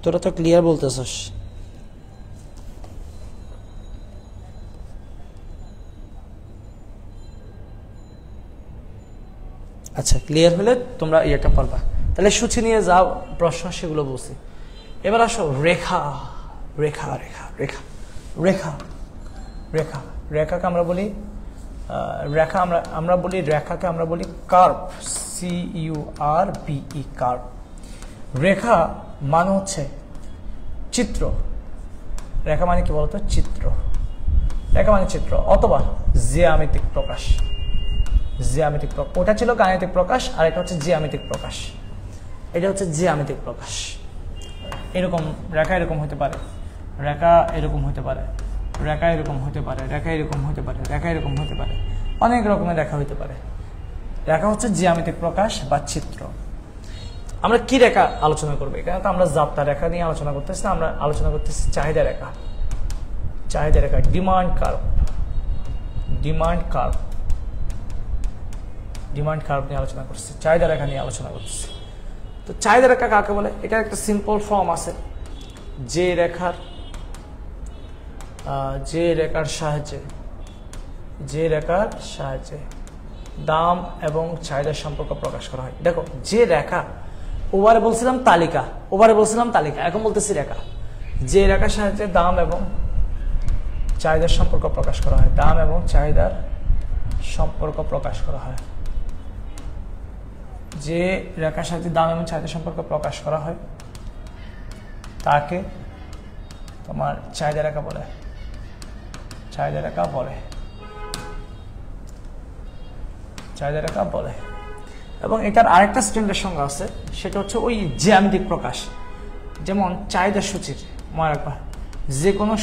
তোরা তো ক্লিয়ার বলতেছস। আচ্ছা ক্লিয়ার হলে তোমরা ইয়েটা পারবা। তাহলে সূচি নিয়ে যা প্রশ্ন সেগুলো বলছি। এবার আসো রেখা, রেখা রেখা রেখা রেখা রেখা রেখাকে আমরা বলি রেখা, আমরা বলি রেখাকে আমরা বলি কার্ভ, CURVE, কার্ভ। রেখা মানে হচ্ছে চিত্র। রেখা মানে কি বলতো, চিত্র। রেখা মানে চিত্র অথবা জ্যামিতিক প্রকাশ। জ্যামিতিক প্রকাশ, ওটা ছিল গাণিতিক প্রকাশ আর এটা হচ্ছে জ্যামিতিক প্রকাশ। এটা হচ্ছে জ্যামিতিক প্রকাশ। এরকম রেখা এরকম হতে পারে, রেখা এরকম হতে পারে, রেখা এরকম হতে পারে, রেখা এরকম হতে পারে, রেখা এরকম হতে পারে, অনেক রকমের রেখা হতে পারে। রেখা হচ্ছে জ্যামিতিক প্রকাশ বা চিত্র। আমরা কি রেখা আলোচনা করবো? এখানে তো আমরা যাত্রা রেখা নিয়ে আলোচনা করতেছি না, আমরা আলোচনা করতেছি চাহিদা রেখা। চাহিদা রেখা, demand curve, demand curve, demand curve নিয়ে আলোচনা করছি, চাহিদা রেখা নিয়ে আলোচনা করতেছি। তো চাহিদা রেখা কাকে বলে? এটা একটা সিম্পল ফর্ম আছে, যে রেখার সাহায্যে দাম এবং চাহিদার সম্পর্ক প্রকাশ করা হয়। দেখো যে রেখা, ওভারে বলছিলাম তালিকা, এখন বলতেছি রেখা। যে রেখার সাহায্যে দাম এবং চাহিদার সম্পর্ক প্রকাশ করা হয়, দাম এবং চাহিদার সম্পর্ক প্রকাশ করা হয়। যে রেখার সাহায্যে দাম এবং চাহিদার সম্পর্ক প্রকাশ করা হয় তাকে তোমার চাহিদা রেখা বলে, চাহিদা রেখা বলে, চাহিদা রেখা বলে। এবং এটার আরেকটা স্ট্যান্ডার্ড সংজ্ঞা আছে, সেটা হচ্ছে ওই জ্যামিতিক প্রকাশ। যেমন চাহিদা সূচির, মনে রাখবা, যে কোনো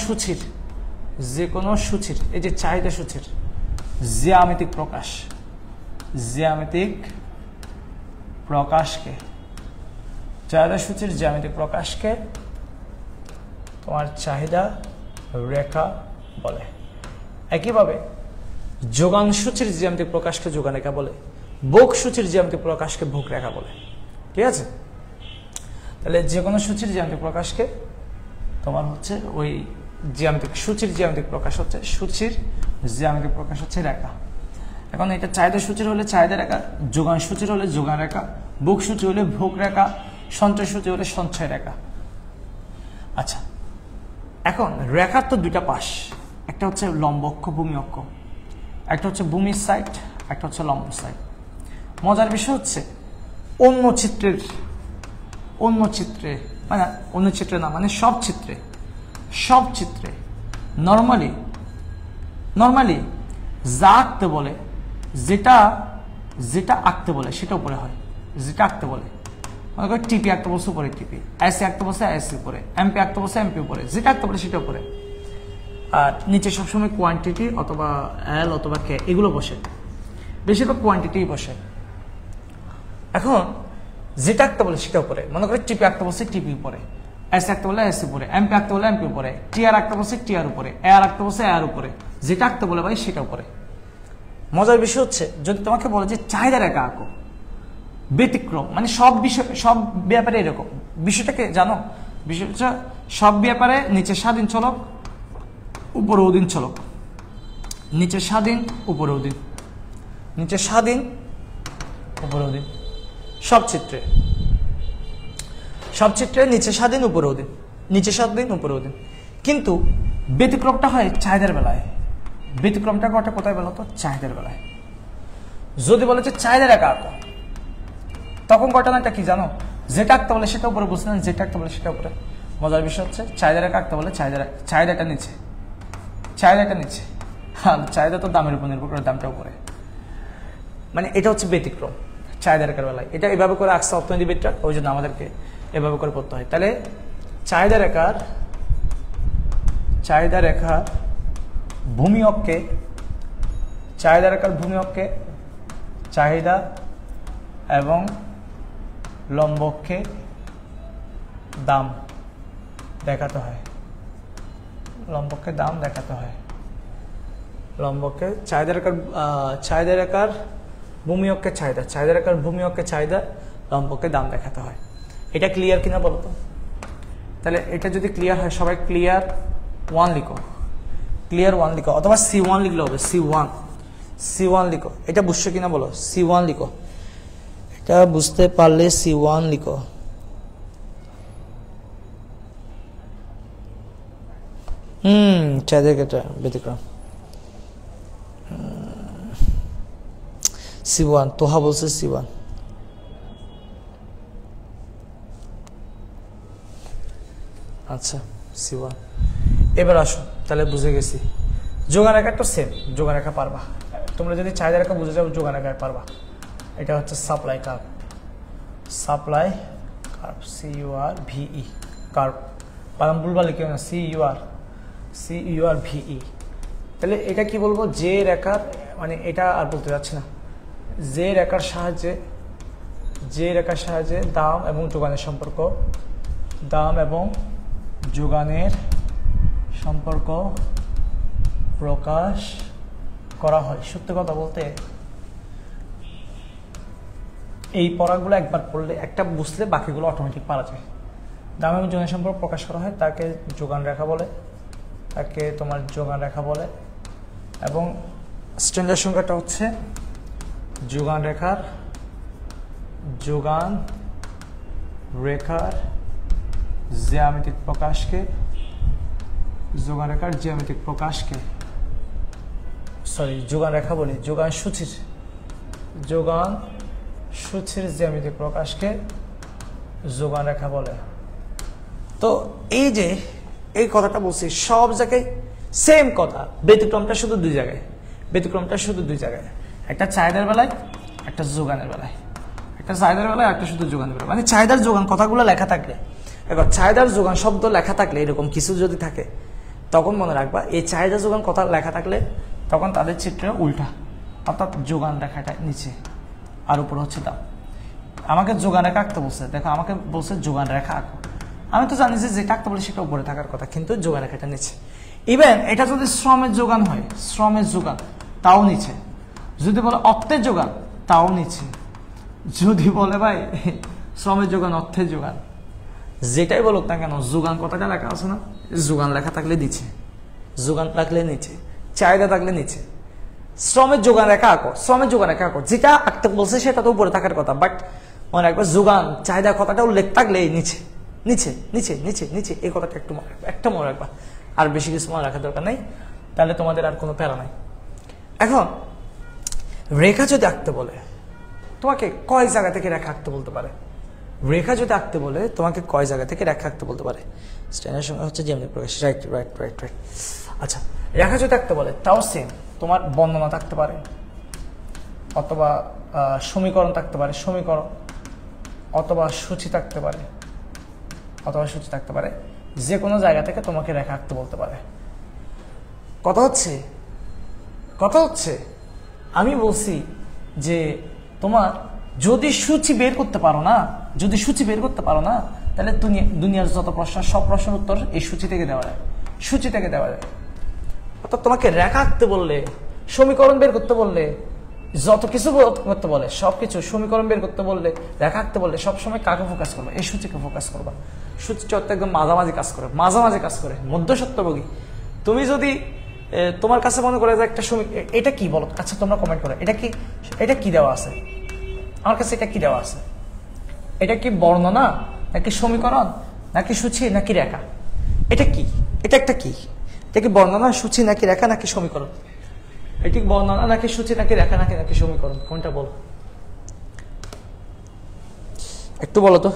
সূচির, এই যে চাহিদা সূচির জ্যামিতিক প্রকাশ, জ্যামিতিক প্রকাশকে, চাহিদা সূচির জ্যামিতিক প্রকাশকে তোমার চাহিদা রেখা বলে। একইভাবে যোগান সূচির জ্যামিতিক প্রকাশকে যোগান রেখা বলে, ভোগ সূচির জ্যামিতিক প্রকাশকে ভোগ রেখা বলে। ঠিক আছে, তাহলে যে কোনো সূচির জ্যামিতিক প্রকাশকে তোমার হচ্ছে ওই জ্যামিতিক সূচির জ্যামিতিক প্রকাশ হচ্ছে সূচির জ্যামিতিক প্রকাশ হচ্ছে রেখা। এখন এটা চাহিদা সূচির হলে চাহিদা রেখা, যোগান সূচির হলে যোগান রেখা, ভোগ সূচি হলে ভোগ রেখা, সঞ্চয় সূচি হলে সঞ্চয় রেখা। আচ্ছা, এখন রেখার তো দুইটা পাশ, একটা হচ্ছে লম্ব অক্ষ, ভূমি অক্ষ, একটা হচ্ছে ভূমির সাইড, একটা হচ্ছে লম্ব সাইড। মজার বিষয় হচ্ছে অন্য চিত্রে মানে অন্য চিত্রে না, মানে সব চিত্রে নর্মালি যা আঁকতে বলে, যেটা আঁকতে বলে সেটা উপরে হয়। যেটা আঁকতে বলে, মনে করো টিপি আঁকতে বলছে উপরে টিপি, আইসি আঁকতে বলছে আইসি উপরে, এমপি আঁকতে বলছে এমপি উপরে, যেটা আঁকতে বলে সেটা উপরে। আর নিচে সবসময় কোয়ান্টিটি অথবা এল অথবা কে এগুলো বসে, বেশিরভাগ কোয়ান্টিটি বসে। এখন যেটা আঁকতে বলে সেটা উপরে, মনে করে টিপি আঁকতে বলছে টিপি উপরে, এসি আঁকতে বলে এসি উপরে, এমপি আঁকতে বলে এমপি উপরে, টিআর আঁকতে বলছে টিআর উপরে, এআর আঁকতে বলছে এআর উপরে। যেটা আঁকতে বলে ভাই সেটা উপরে। মজার বিষয় হচ্ছে যদি তোমাকে বলে যে চাহিদা রেখা আঁকো, ব্যতিক্রম মানে সব বিষয় সব ব্যাপারে এরকম। বিষয়টাকে জানো, বিষয়টা সব ব্যাপারে নিচে স্বাধীন চলক, উপরে অধীন চলক, নিচে স্বাধীন উপরে অধীন, নিচে স্বাধীন উপরে অধীন। সব চিত্রে নিচে স্বাধীন উপরে অধীন, নিচে স্বাধীন উপরে অধীন। কিন্তু ব্যতিক্রমটা হয় চাহিদার বেলায়। ব্যতিক্রমটা ঘটে কোথায় বলো তো? চাহিদার বেলায়। যদি বলে যে চাহিদা রেখা আঁকো, তখন ঘটনাটা কি জানো? যেটা আঁকতে বলে সেটা উপরে, বুঝলেন? যেটা আঁকতে বলে সেটা উপরে। মজার বিষয় হচ্ছে চাহিদা রেখা আঁকতে বলে চাহিদাটা নিচে, আর চাহিদা তো দামের উপর নির্ভর করে, দামটা উপরে। মানে এটা হচ্ছে ব্যতিক্রম চাহিদা রেখার বেলায়। এটা এভাবে করে আঁকছে অর্থনীতিবিদরা, ওই জন্য আমাদেরকে এভাবে করে পড়তে হয়। তাহলে চাহিদা রেখার ভূমি অক্ষে, চাহিদা এবং লম্ব অক্ষে দাম দেখাতে হয়। লম্বকে দাম দেখাতে হয়। লম্বকে চাহিদা রেখার ভূমি অক্ষে চাহিদা, চাহিদা রেখার ভূমি অক্ষে চাহিদা, লম্বকে দাম দেখাতে হয়। এটা ক্লিয়ার কিনা বলতো? তাহলে এটা যদি ক্লিয়ার হয়, সবাই ক্লিয়ার 1 লিখো, ক্লিয়ার 1 লিখো, অথবা C1 লিখলে হবে। C1 লিখো। এটা বুঝছো কিনা বলো? C1 লিখো। এটা বুঝতে পারলে C1 লিখো। চাহিদা রেখাটা ব্যতিক্রম। C1 তোহা বলছে C1। আচ্ছা C1। এবার আসো, তাহলে বুঝে গেছি। যোগান রেখা তো সেম, যোগান রেখা পারবা তোমরা। যদি চাহিদা রেখা বুঝে যাও, যোগান রেখা পারবা। এটা হচ্ছে সাপ্লাই কার্ভ, CURVE কার্ভ। পালাম ভুলবা লিখে না, CURVE। তাহলে এটা কি বলবো? যে রেখার, মানে এটা আর বলতে যাচ্ছি না, যে রেখার সাহায্যে দাম এবং যোগানের সম্পর্ক প্রকাশ করা হয়। সত্যি কথা বলতে এই পড়াগুলো একবার পড়লে, একটা বুঝলে বাকিগুলো অটোমেটিক পারা যায়। দাম এবং যোগানের সম্পর্ক প্রকাশ করা হয়, তাকে যোগান রেখা বলে, তাকে তোমার যোগান রেখা বলে। এবং স্ট্যান্ডার্ড সংখ্যাটা হচ্ছে যোগান রেখার জ্যামিতিক প্রকাশকে, যোগান রেখা বলি, যোগান সূচির জ্যামিতিক প্রকাশকে যোগান রেখা বলে। তো এই কথাটা বলছি, সব জায়গায় সেম কথা, ব্যতিক্রমটা শুধু দুই জায়গায়। একটা চাহিদার বেলায়, একটা যোগানের বেলায়। একটা শুধু যোগানের বেলায়। মানে চাহিদার যোগান কথাগুলো লেখা থাকলে, এবার চাহিদার যোগান শব্দ লেখা থাকলে, এরকম কিছু যদি থাকে, তখন মনে রাখবা এই চাহিদা যোগান কথা লেখা থাকলে তখন তাদের চিত্র উল্টা, অর্থাৎ যোগান রেখাটা নিচে আর উপরে হচ্ছে দাম। আমাকে যোগান রেখা আঁকতে বলছে, দেখো আমাকে বলছে যোগান রেখা আঁকো। আমি তো জানি যে যেটা আঁকতে বলে সেটা উপরে থাকার কথা, কিন্তু যোগান রেখাটা নিচে। ইভেন এটা যদি শ্রমের যোগান হয়, শ্রমের যোগান তাও নিচে। যদি বলে অর্থের যোগান তাও নিচে। যদি বলে ভাই শ্রমের যোগান, অর্থের যোগান, যেটাই বলুক না কেন যোগান কথাটা লেখা আছে না, যোগান লেখা থাকলে নিচে, যোগান থাকলে নিচে, চাহিদা থাকলে নিচে। শ্রমের যোগান রেখা আঁকো, শ্রমের যোগান রেখা আঁকো, যেটা আঁকতে বলছে সেটা তো উপরে থাকার কথা, বাট মনে রাখবে যোগান চাহিদা কথাটা উল্লেখ থাকলে নিচে নিচে নিচে নিচে নিচে, এই কথাটা একটু মনে রাখবা, একটা মনে রাখবা, আর বেশি কিছু মনে রাখার দরকার নেই, তাহলে তোমাদের আর কোনো প্যারা নাই। এখন রেখা যদি আঁকতে বলে তোমাকে কয় জায়গা থেকে রেখা আঁকতে বলতে পারে? রেখা যদি আঁকতে বলে তোমাকে কয় জায়গা থেকে রেখা আঁকতে বলতে পারে? স্ট্যান্ডার্ড সংখ্যা হচ্ছে যেমনি প্রকাশ। Right right right right. আচ্ছা, রেখা যদি আঁকতে বলে তাও সেম, তোমার বর্ণনা থাকতে পারে, অথবা সমীকরণ থাকতে পারে, সমীকরণ, অথবা সূচি থাকতে পারে, অথবা সূচি থাকতে পারে, যে কোনো জায়গা থেকে তোমাকে রেখা আঁকতে বলতে পারে। কথা হচ্ছে, কথা হচ্ছে আমি বলছি যে তোমার যদি সূচি বের করতে পারো না, যদি সূচি বের করতে পারো না, তাহলে দুনিয়ার যত প্রশ্ন, সব প্রশ্নের উত্তর এই সূচি থেকে দেওয়া যায়, সূচি থেকে দেওয়া যায়। অর্থাৎ তোমাকে রেখা আঁকতে বললে, সমীকরণ বের করতে বললে, যত কিছু করতে বলে সবকিছু, সমীকরণ বের করতে বললে, রেখা আঁকতে বললে সবসময় কাকে ফোকাস করবে? এই সূচিকে ফোকাস করবা। সূচি চর্চা একদম মাঝামাঝি কাজ করে, মাঝামাঝি কাজ করে, মধ্যসত্ত্বভোগী। তুমি যদি তোমার কাছে মনে করে যে একটা এটা কি বলো, আচ্ছা তোমরা কমেন্ট করো, এটা কি, এটা কি দেওয়া আছে আমার কাছে, এটা কি দেওয়া আছে? এটা কি বর্ণনা, নাকি সমীকরণ, নাকি সূচি, নাকি রেখা? এটা কি? এটা একটা কি? এটা কি বর্ণনা, সূচি, নাকি রেখা, নাকি সমীকরণ? এটি বর্ণনা, নাকি সূচি, নাকি রেখা, নাকি নাকি সমীকরণ? কোনটা বলো একটু বলো তো।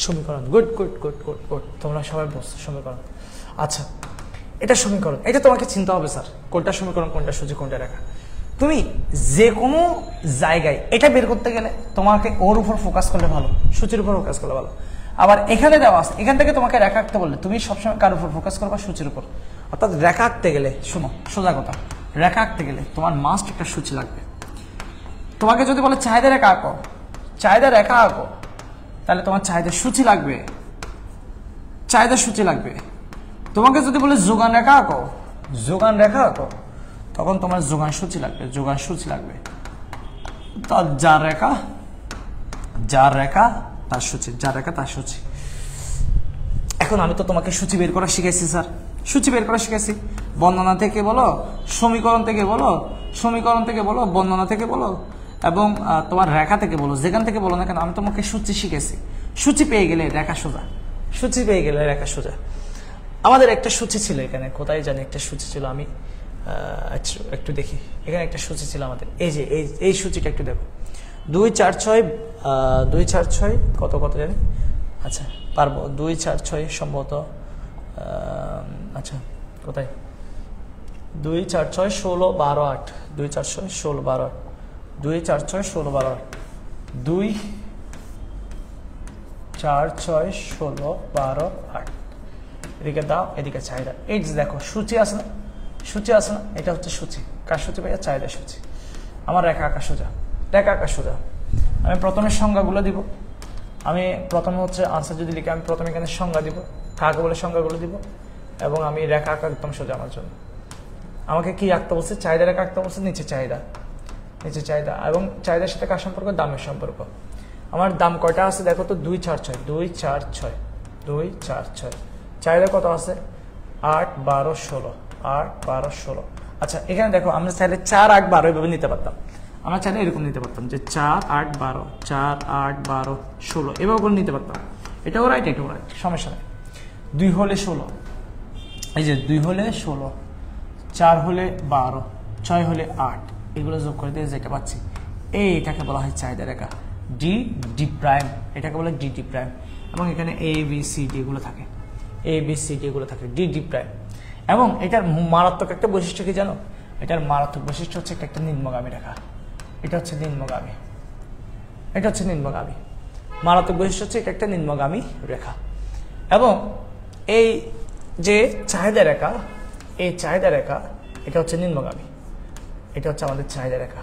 সমীকরণ। Good good good good good, তোমরা সবাই বলছো সমীকরণ। আচ্ছা, এটা সমীকরণ, এটা তোমাকে চিন্তা হবে স্যার কোনটা সমীকরণ, কোনটা সূচি, কোনটা রেখা। তুমি যে কোনো জায়গায় এটা বের করতে গেলে তোমাকে ওর উপর ফোকাস করলে ভালো, সূচির উপর ফোকাস করলে ভালো। আবার এখানে দেওয়া আছে, এখান থেকে তোমাকে রেখা আঁকতে বললে তুমি সবসময় কার উপর ফোকাস করবা? সূচির উপর। অর্থাৎ রেখা আঁকতে গেলে, শোনো সোজা কথা, রেখা আঁকতে গেলে তোমার মাস্ট একটা সূচি লাগবে। তোমাকে যদি বলে চাহিদা রেখা আঁকো, চাহিদা রেখা আঁকো, তাহলে তোমার চাহিদার সূচি লাগবে, চাহিদার সূচি লাগবে। তোমাকে যদি বলে যোগান রেখা আঁকো, যোগান রেখা আঁকো, তখন তোমার যোগান সূচি লাগবে, যোগান সূচি লাগবে। তার যার রেখা, যার রেখা তার সূচি, যার রেখা তার সূচি। এখন আমি তো তোমাকে সূচি বের করা শিখাইছি স্যার, সূচি বের করা শিখাইছি। বর্ণনা থেকে বলো, সমীকরণ থেকে বলো, সমীকরণ থেকে বলো, বর্ণনা থেকে বলো, এবং তোমার রেখা থেকে বলো, যেখান থেকে বলো না কেন, আমি তোমাকে সূচি শিখেছি। সূচি পেয়ে গেলে রেখা সোজা, সূচি পেয়ে গেলে রেখা সোজা। আমাদের একটা সূচি ছিল এখানে, কোথায় জানি একটা সূচি ছিল, আমি একটু দেখি, এখানে একটা সূচি ছিল আমাদের, এই যে এই সূচিটা একটু দেখো, 2 4 6, 2 4 6 কত কত জানি, আচ্ছা পারবো, 2 4 6 সম্ভবত, আচ্ছা কোথায়, 2 4 6 16 12 8, 2 4 6 16 12 8, 2 4 6 16 12 8, 2 4 6 16 12 8, এদিকে দাও, এদিকে চাহিদা। এই যে দেখো সূচি আছে না, সূচি আছে না, এটা হচ্ছে সূচি। কার সূচি ভাইয়া? চাহিদা সূচি। আমার রেখা আঁকা সোজা, রেখা আঁকা সোজা। আমি প্রথমে সংজ্ঞাগুলো দিব, আমি প্রথমে হচ্ছে আনসার যদি লিখে আমি প্রথমে এখানে সংজ্ঞা দিব, কাকে বলে সংজ্ঞাগুলো দিব, এবং আমি রেখা আঁকা একদম সোজা আমার জন্য। আমাকে কি আঁকতে বলছে? চাহিদা রেখা আঁকতে বলছে, নিচে চাহিদা, নিচে চাহিদা, এবং চাহিদার সাথে কার সম্পর্ক? দামের সম্পর্ক। আমার দাম কয়টা আছে দেখো তো, 2 4 6, 2 4 6, 2 4 6। চাহিদা কত আছে? 8 12 16, 8 12 16। আচ্ছা এখানে দেখো, আমরা চাইলে 4 8 12 এভাবে নিতে পারতাম, আমরা চাইলে এরকম নিতে পারতাম যে 4 8 12, 4 8 12 16 এভাবে করে নিতে পারতাম। এটাও রাইট, এটাও রাইট, সমস্যা নেই। 2 হলে 16, এই যে 2 হলে 16, 4 হলে 12, 6 হলে 8, এগুলো যোগ করে দিয়ে যেটা পাচ্ছি এইটাকে বলা হয় চাহিদা রেখা, ডি ডি প্রাইম, এটাকে বলে ডি ডি প্রাইম। এবং এখানে এ বি সি ডি এগুলো থাকে, এ বি সি ডি এগুলো থাকে, ডি ডি প্রাইম। এবং এটার মারাত্মক একটা বৈশিষ্ট্য কি জানো? এটার মারাত্মক বৈশিষ্ট্য হচ্ছে একটা নিম্নগামী রেখা, এটা হচ্ছে নিম্নগামী, এটা হচ্ছে নিম্নগামী। মারাত্মক বৈশিষ্ট্য হচ্ছে এটা একটা নিম্নগামী রেখা। এবং এই যে চাহিদা রেখা, এই চাহিদা রেখা এটা হচ্ছে নিম্নগামী, এটা হচ্ছে আমাদের চাহিদা রেখা,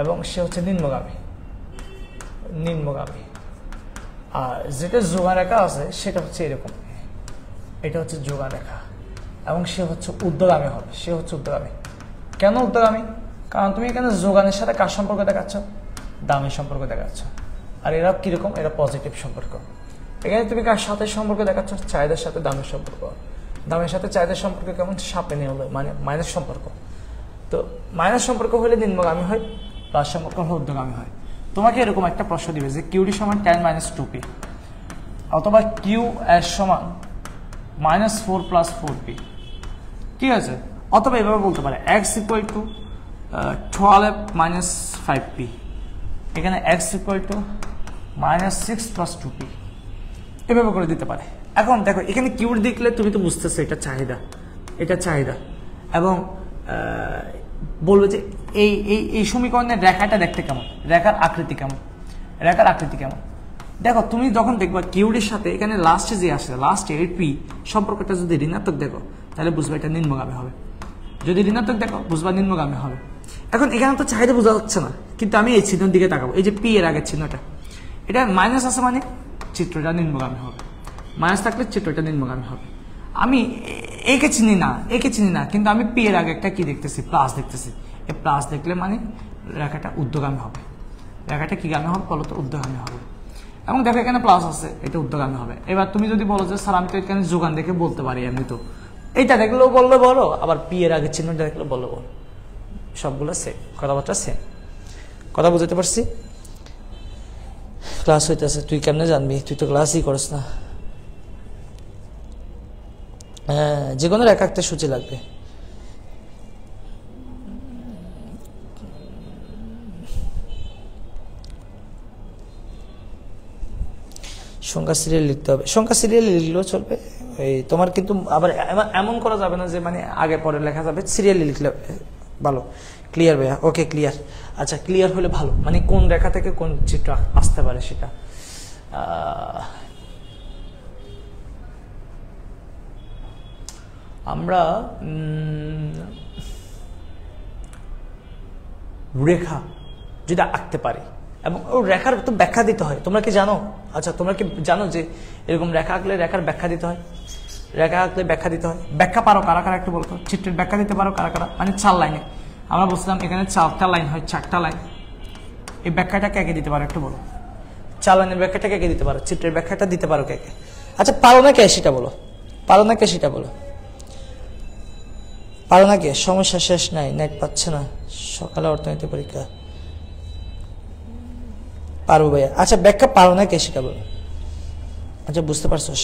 এবং সে হচ্ছে নিম্নগামী, নিম্নগামী। আর যেটা যোগান রেখা আছে সেটা হচ্ছে এরকম, এটা হচ্ছে যোগান রেখা, এবং সে হচ্ছে ঊর্ধ্বগামী হবে, সে হচ্ছে ঊর্ধ্বগামী। কেন ঊর্ধ্বগামী? কারণ তুমি এখানে যোগানের সাথে কার সম্পর্ক দেখাচ্ছ? দামের সম্পর্ক দেখাচ্ছ। আর এরা কিরকম? এরা পজিটিভ সম্পর্ক। এখানে তুমি কার সাথে সম্পর্ক দেখাচ্ছ? চাহিদার সাথে দামের সম্পর্ক। দামের সাথে চাহিদার সম্পর্ক কেমন? সাপে নিয়ে হলো, মানে মাইনাস সম্পর্ক। তো মাইনাস সম্পর্ক হলে নিম্নগামী হয়, প্লাস সম্পর্ক হলে ঊর্ধ্বগামী হয়। তোমাকে এরকম একটা প্রশ্ন দিবে যে কিউডি সমান tan - 2p, অথবা কিউ এস সমান -4 + 4p, ঠিক আছে? অথবা এভাবে বলতে পারে x = 12 - 5p, এখানে x = -6 + 2p, এভাবে করে দিতে পারে। এখন দেখো এখানে কিউড দেখলে তুমি তো বুঝতেছো এটা চাহিদা, এটা চাহিদা। এবং বলবে যে এই এই এই সমীকরণের রেখাটা দেখতে কেমন, রেখার আকৃতি কেমন, রেখার আকৃতি কেমন। দেখো তুমি যখন দেখবা কিউডের সাথে এখানে লাস্টে যে আসে, লাস্টে এই পি সম্পর্কটা যদি ঋণাত্মক দেখো তাহলে বুঝবা এটা নিম্নগামী হবে, যদি ঋণাত্মক দেখো বুঝবা নিম্নগামী হবে। এখন এখানে তো চাহিদা বোঝা যাচ্ছে না, কিন্তু আমি এই চিহ্নের দিকে তাকাবো, এই যে পি এর আগের চিহ্নটা, এটা মাইনাস আছে মানে চিত্রটা নিম্নগামী হবে, মাইনাস থাকলে চিত্রটা নিম্নগামী হবে। আমি একে চিনি না, একে চিনি না, কিন্তু আমি পি এর আগে একটা কি দেখতেছি? প্লাস দেখতেছি। এই প্লাস দেখলে মানে রেখাটা ঊর্ধ্বগামী হবে, রেখাটা কি গামী হবে বলো তো? ঊর্ধ্বগামী হবে। এবং দেখো এখানে প্লাস আছে, এটা ঊর্ধ্বগামী হবে। এবার তুমি যদি বলো যে স্যার আমি তো এখানে যোগান দেখে বলতে পারি, এমনি তো এইটা দেখলেও বললে বলো, আবার পি এর আগে চিহ্নটা দেখলে বললে বলো, সবগুলো সেম, কথাবার্তা সেম। কথা বুঝতে পারছি? ক্লাস হইতেছে, তুই কেমনে জানবি? তুই তো ক্লাসই করস না। হ্যাঁ, যে কোনো রেখা একটা সূচি লাগবে। সংখ্যা সিরিয়াল লিখতে হবে, সংখ্যা সিরিয়াল লিখলেও চলবে। এই তোমার কিন্তু আবার এমন করা যাবে না যে মানে আগে পরে লেখা যাবে, সিরিয়ালি লিখলে ভালো। ক্লিয়ার ভাইয়া? Okay clear. আচ্ছা ক্লিয়ার হলে ভালো, মানে কোন রেখা থেকে কোন চিত্র আসতে পারে সেটা। আমরা রেখা যদি আঁকতে পারি, এবং ওই রেখার তো ব্যাখ্যা দিতে হয়, তোমরা কি জানো? আচ্ছা তোমরা কি জানো যে এরকম রেখা আঁকলে রেখার ব্যাখ্যা দিতে হয়? রেখা আঁকলে ব্যাখ্যা দিতে হয়। ব্যাখ্যা পারো কারা কারা একটু বলতো? চিত্রের ব্যাখ্যা দিতে পারো কারা কারা? মানে 4 লাইনে আমরা বলছিলাম এখানে 4টা লাইন হয়, 4টা লাইন। এই ব্যাখ্যাটা কে কে দিতে পারো একটু বলো? 4 লাইনের ব্যাখ্যাটা কে কে দিতে পারো? চিত্রের ব্যাখ্যাটা দিতে পারো কে কে? আচ্ছা পারো না কে সেটা বলো, পারো না কে সেটা বলো, পারো না কে? সমস্যা শেষ নাই, নেট পাচ্ছে না, সকালে অর্থনীতি পরীক্ষা। পারবো ভাইয়া। আচ্ছা ব্যাখ্যা পারো না কে সেটা বলো। আচ্ছা বুঝতে পারছোস?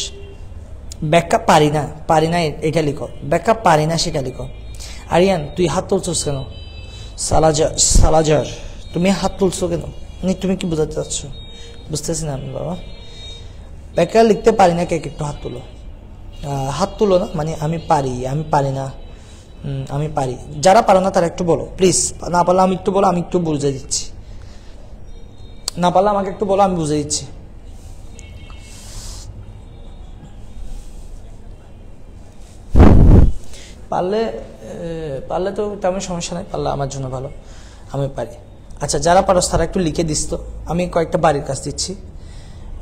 ব্যাখ্যা পারি না, পারি না এটা লিখো, ব্যাখ্যা পারি না সেটা লিখো। আরিয়ান তুই হাত তুলছোস কেন? সালাজার তুমি হাত তুলছো কেন? তুমি কি বোঝাতে চাচ্ছ? বুঝতেছি না আমি বাবা। ব্যাখ্যা লিখতে পারি না কে একটু হাত তুলো। হাত তুলো না, মানে আমি পারি, আমি পারি না, আমি পারি। যারা পারো না তারা একটু বলো প্লিজ। না পারলে আমি একটু বলো, আমি একটু বুঝে দিচ্ছি। না পারলে আমাকে একটু বলো, আমি বুঝে দিচ্ছি। পারলে পারলে তো তেমন সমস্যা নাই, পারলে আমার জন্য ভালো, আমি পারি। আচ্ছা যারা পারো তারা একটু লিখে দিস তো। আমি কয়েকটা বাড়ির কাজ দিচ্ছি,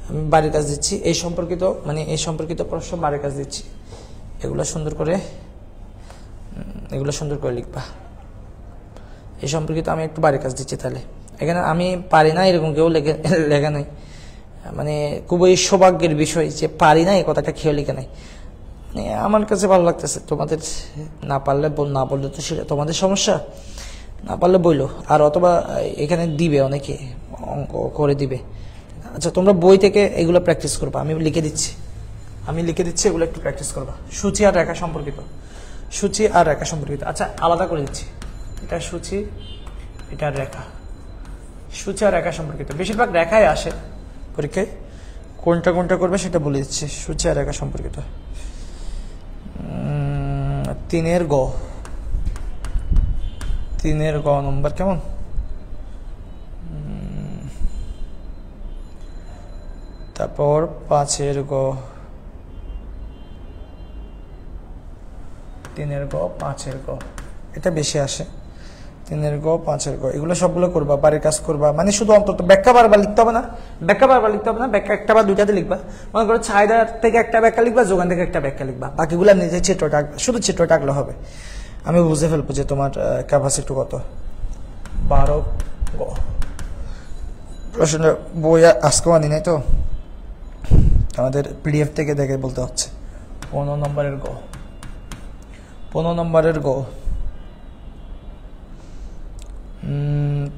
আমি বাড়ির কাজ দিচ্ছি, এই সম্পর্কিত মানে এই সম্পর্কিত প্রশ্ন বাড়ির কাজ দিচ্ছি। এগুলো সুন্দর করে লিখবা। এই সম্পর্কিত আমি একটু বাড়ির কাজ দিচ্ছি। তাহলে এখানে আমি পারি না এরকম কেউ লেখা নাই, মানে খুবই সৌভাগ্যের বিষয় যে পারি না এই কথাটা খেয়ে লিখে নাই। মানে আমার কাছে ভালো লাগতেছে। তোমাদের না পারলে না বললে তো সেটা তোমাদের সমস্যা, না পারলে বইলো। আর অথবা এখানে দিবে, অনেকে অঙ্ক করে দিবে। আচ্ছা তোমরা বই থেকে এগুলো প্র্যাকটিস করবা, আমি লিখে দিচ্ছি, এগুলো একটু প্র্যাকটিস করবা। সূচি আর রেখা সম্পর্কিত, সূচি আর রেখা সম্পর্কিত। আচ্ছা আলাদা করে দিচ্ছি, এটা সূচি, এটা রেখা। সূচি আর রেখা সম্পর্কিত, বেশিরভাগ রেখায় আসে পরীক্ষায়। কোনটা কোনটা করবে সেটা বলে দিচ্ছি। সূচি আর রেখা সম্পর্কিত। 3 গ, 3 গ নম্বর কেমন? তারপর 5 গ, 3 গ, 5 গ, এটা বেশি আসে। 3 গ, 5 গ, এগুলো সবগুলো করবা, বাড়ির কাজ করবা। মানে শুধু অন্তত ব্যাখ্যা বারবার লিখতে হবে না, ব্যাখ্যা বারবার লিখতে হবে না, ব্যাখ্যা একটা বা দুইটাতে লিখবা। মনে করো চাহিদা থেকে একটা ব্যাখ্যা লিখবা, যোগান থেকে একটা ব্যাখ্যা লিখবা, বাকিগুলো নিজে চিত্রটা আঁকবা, শুধু চিত্রটা আঁকলে হবে। আমি বুঝে ফেলবো যে তোমার ক্যাপাসিটি কত। 12 গ, প্রশ্ন বই আজকেও আনি নাই তো, আমাদের পিডিএফ থেকে দেখে বলতে হচ্ছে। 15 নম্বরের গ, 15 নম্বরের গ,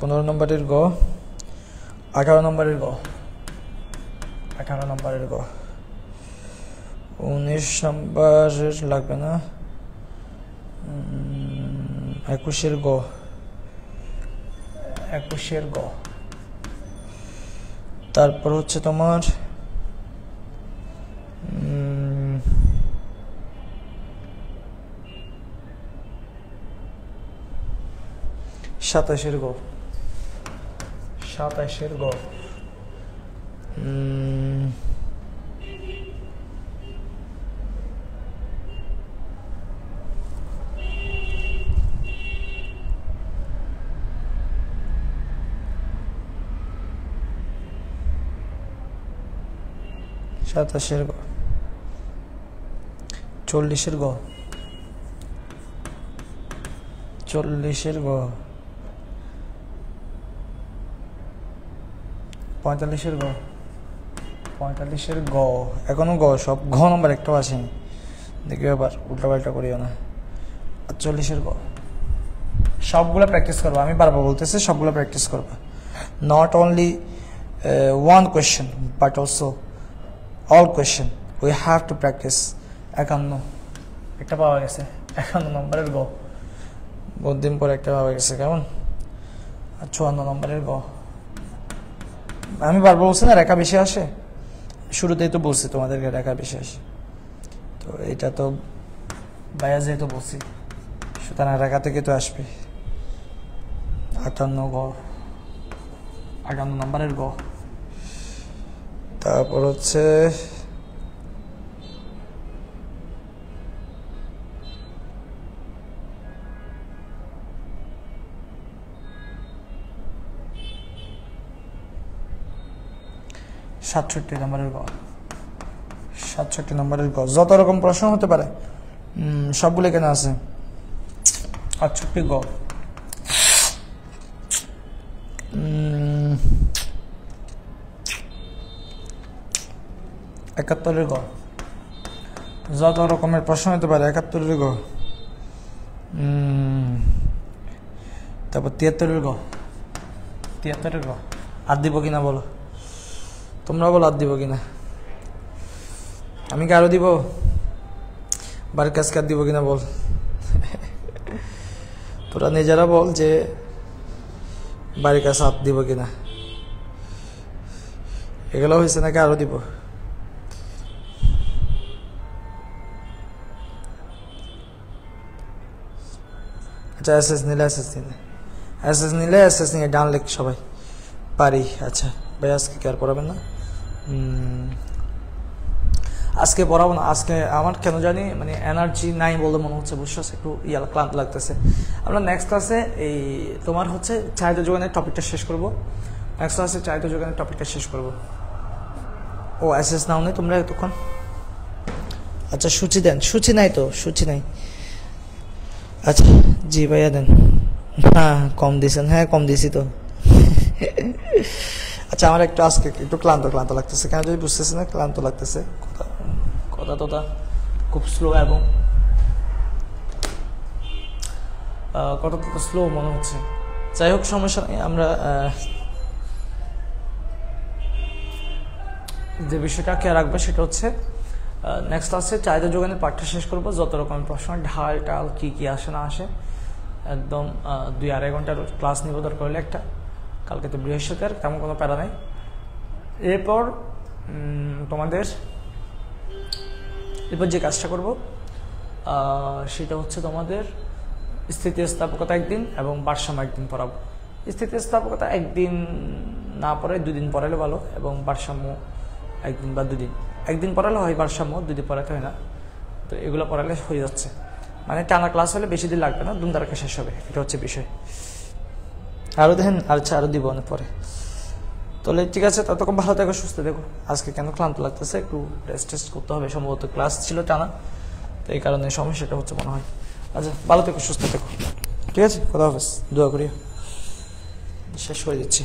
15 নম্বরের গ, 18 নম্বরের গ, 18 নম্বরের গ, 19 নম্বরের লাগবে না, 21 গ, 21 গ, তারপর হচ্ছে তোমার 27 গ, 27 গ, 27 গ, 40 গ, 40 গ, 45 গ, 45 গ, এখনো গ, সব ঘ নম্বর একটাও আসেনি, দেখবে আবার উল্টাপাল্টা করিও না। 48 গ, সবগুলো প্র্যাকটিস করবা, আমি বারবার বলতেছি সবগুলো প্র্যাকটিস করবা। Not only one question but also all question we have to practice। 51 একটা পাওয়া গেছে, 51 নম্বরের গ, বহুত দিন পর একটা পাওয়া গেছে, কেমন? আর 54 নম্বরের গ, আমি বারবার বলছি না রেখা বেশি আসে, শুরুতেই তো বলছি তোমাদেরকে রেখা বেশি আসে, তো এটা তো বাইরে যেহেতু বলছি সুতরাং রেখা থেকে তো আসবে। 58 গ, 58 নম্বরের গ, তারপর হচ্ছে সাতষট্টি নম্বরের গ, 67 নম্বরের গ, যত রকম প্রশ্ন হতে পারে সবগুলো এখানে আছে। 68 গ, 71 গ, যত রকমের প্রশ্ন হতে পারে। 71 গ, তারপর 73 গ, 73 গ, আর দিব কিনা বলো, তোমরা বলো আর দিব কিনা, আমি কি আরো দিব, বাড়ির কাজ কার দিব কিনা বল, তোরা নিজেরা বল যে বাড়ির কাছে হাত দিব কিনা, এগুলো হয়েছে নাকি আরো দিব? আচ্ছা এসএস নিলে এসএস নিলে এসএস নিলে এসএস নিয়ে ডান লেখ সবাই পারি। আচ্ছা ভাই আজকে কি আর পড়াবেন না? আজকে পড়াবো না, আজকে আমার কেন জানি মানে এনার্জি নাই বলে মনে হচ্ছে, বুঝছো, একটু ক্লান্ত লাগতেছে। আমরা নেক্সট ক্লাসে এই তোমার হচ্ছে চাহিদা যোগানের টপিকটা শেষ করব, নেক্সট ক্লাসে চাহিদা যোগানের টপিকটা শেষ করব। ও এসএস নাও নেই তোমরা এতক্ষণ? আচ্ছা সূচি দেন, সূচি নাই তো, সূচি নাই। আচ্ছা জি ভাইয়া দেন। হ্যাঁ কম দিয়েছেন, হ্যাঁ কম দিয়েছি তো। আচ্ছা আমার একটু আজকে একটু ক্লান্ত ক্লান্ত লাগতেছে, কেন যদি বুঝতেছে না, ক্লান্ত লাগতেছে, কথা তোটা খুব স্লো এবং কথা তো স্লো মনে হচ্ছে। যাই হোক সমস্যা নেই, আমরা যে বিষয়টা খেয়াল রাখবে সেটা হচ্ছে নেক্সট ক্লাসে চাহিদা যোগানের পাঠটা শেষ করবো, যত রকমের প্রশ্ন ঢাল টাল কি কি আসে না আসে একদম 2-2.5 ঘন্টার ক্লাস নিব দরকার হলে একটা। কালকে তো বৃহস্পতিবার, তেমন কোনো প্যারা নাই। এরপর তোমাদের এরপর যে কাজটা করব সেটা হচ্ছে তোমাদের স্থিতিস্থাপকতা একদিন এবং ভারসাম্য একদিন পড়াবো। স্থিতিস্থাপকতা একদিন না পড়ে 2 দিন পড়ালে ভালো, এবং ভারসাম্য একদিন বা 2 দিন। একদিন পড়ালে হয় ভারসাম্য, 2 দিন পড়াতে হয় না। তো এগুলো পড়ালে হয়ে যাচ্ছে, মানে টানা ক্লাস হলে বেশি দিন লাগবে না, দুমদারাকে শেষ হবে, এটা হচ্ছে বিষয়। আরও দেখেন, আচ্ছা আরও দিব অনেক পরে। তাহলে ঠিক আছে, ততক্ষণ ভালো থেকো, সুস্থ দেখো। আজকে কেন ক্লান্ত লাগতেছে, একটু রেস্ট টেস্ট করতে হবে, সম্ভবত ক্লাস ছিল টানা, তো এই কারণে সমস্যাটা হচ্ছে মনে হয়। আচ্ছা ভালো থেকো, সুস্থ থেকো, ঠিক আছে, খোদা হাফেজ, দোয়া করি, শেষ করে দিচ্ছি।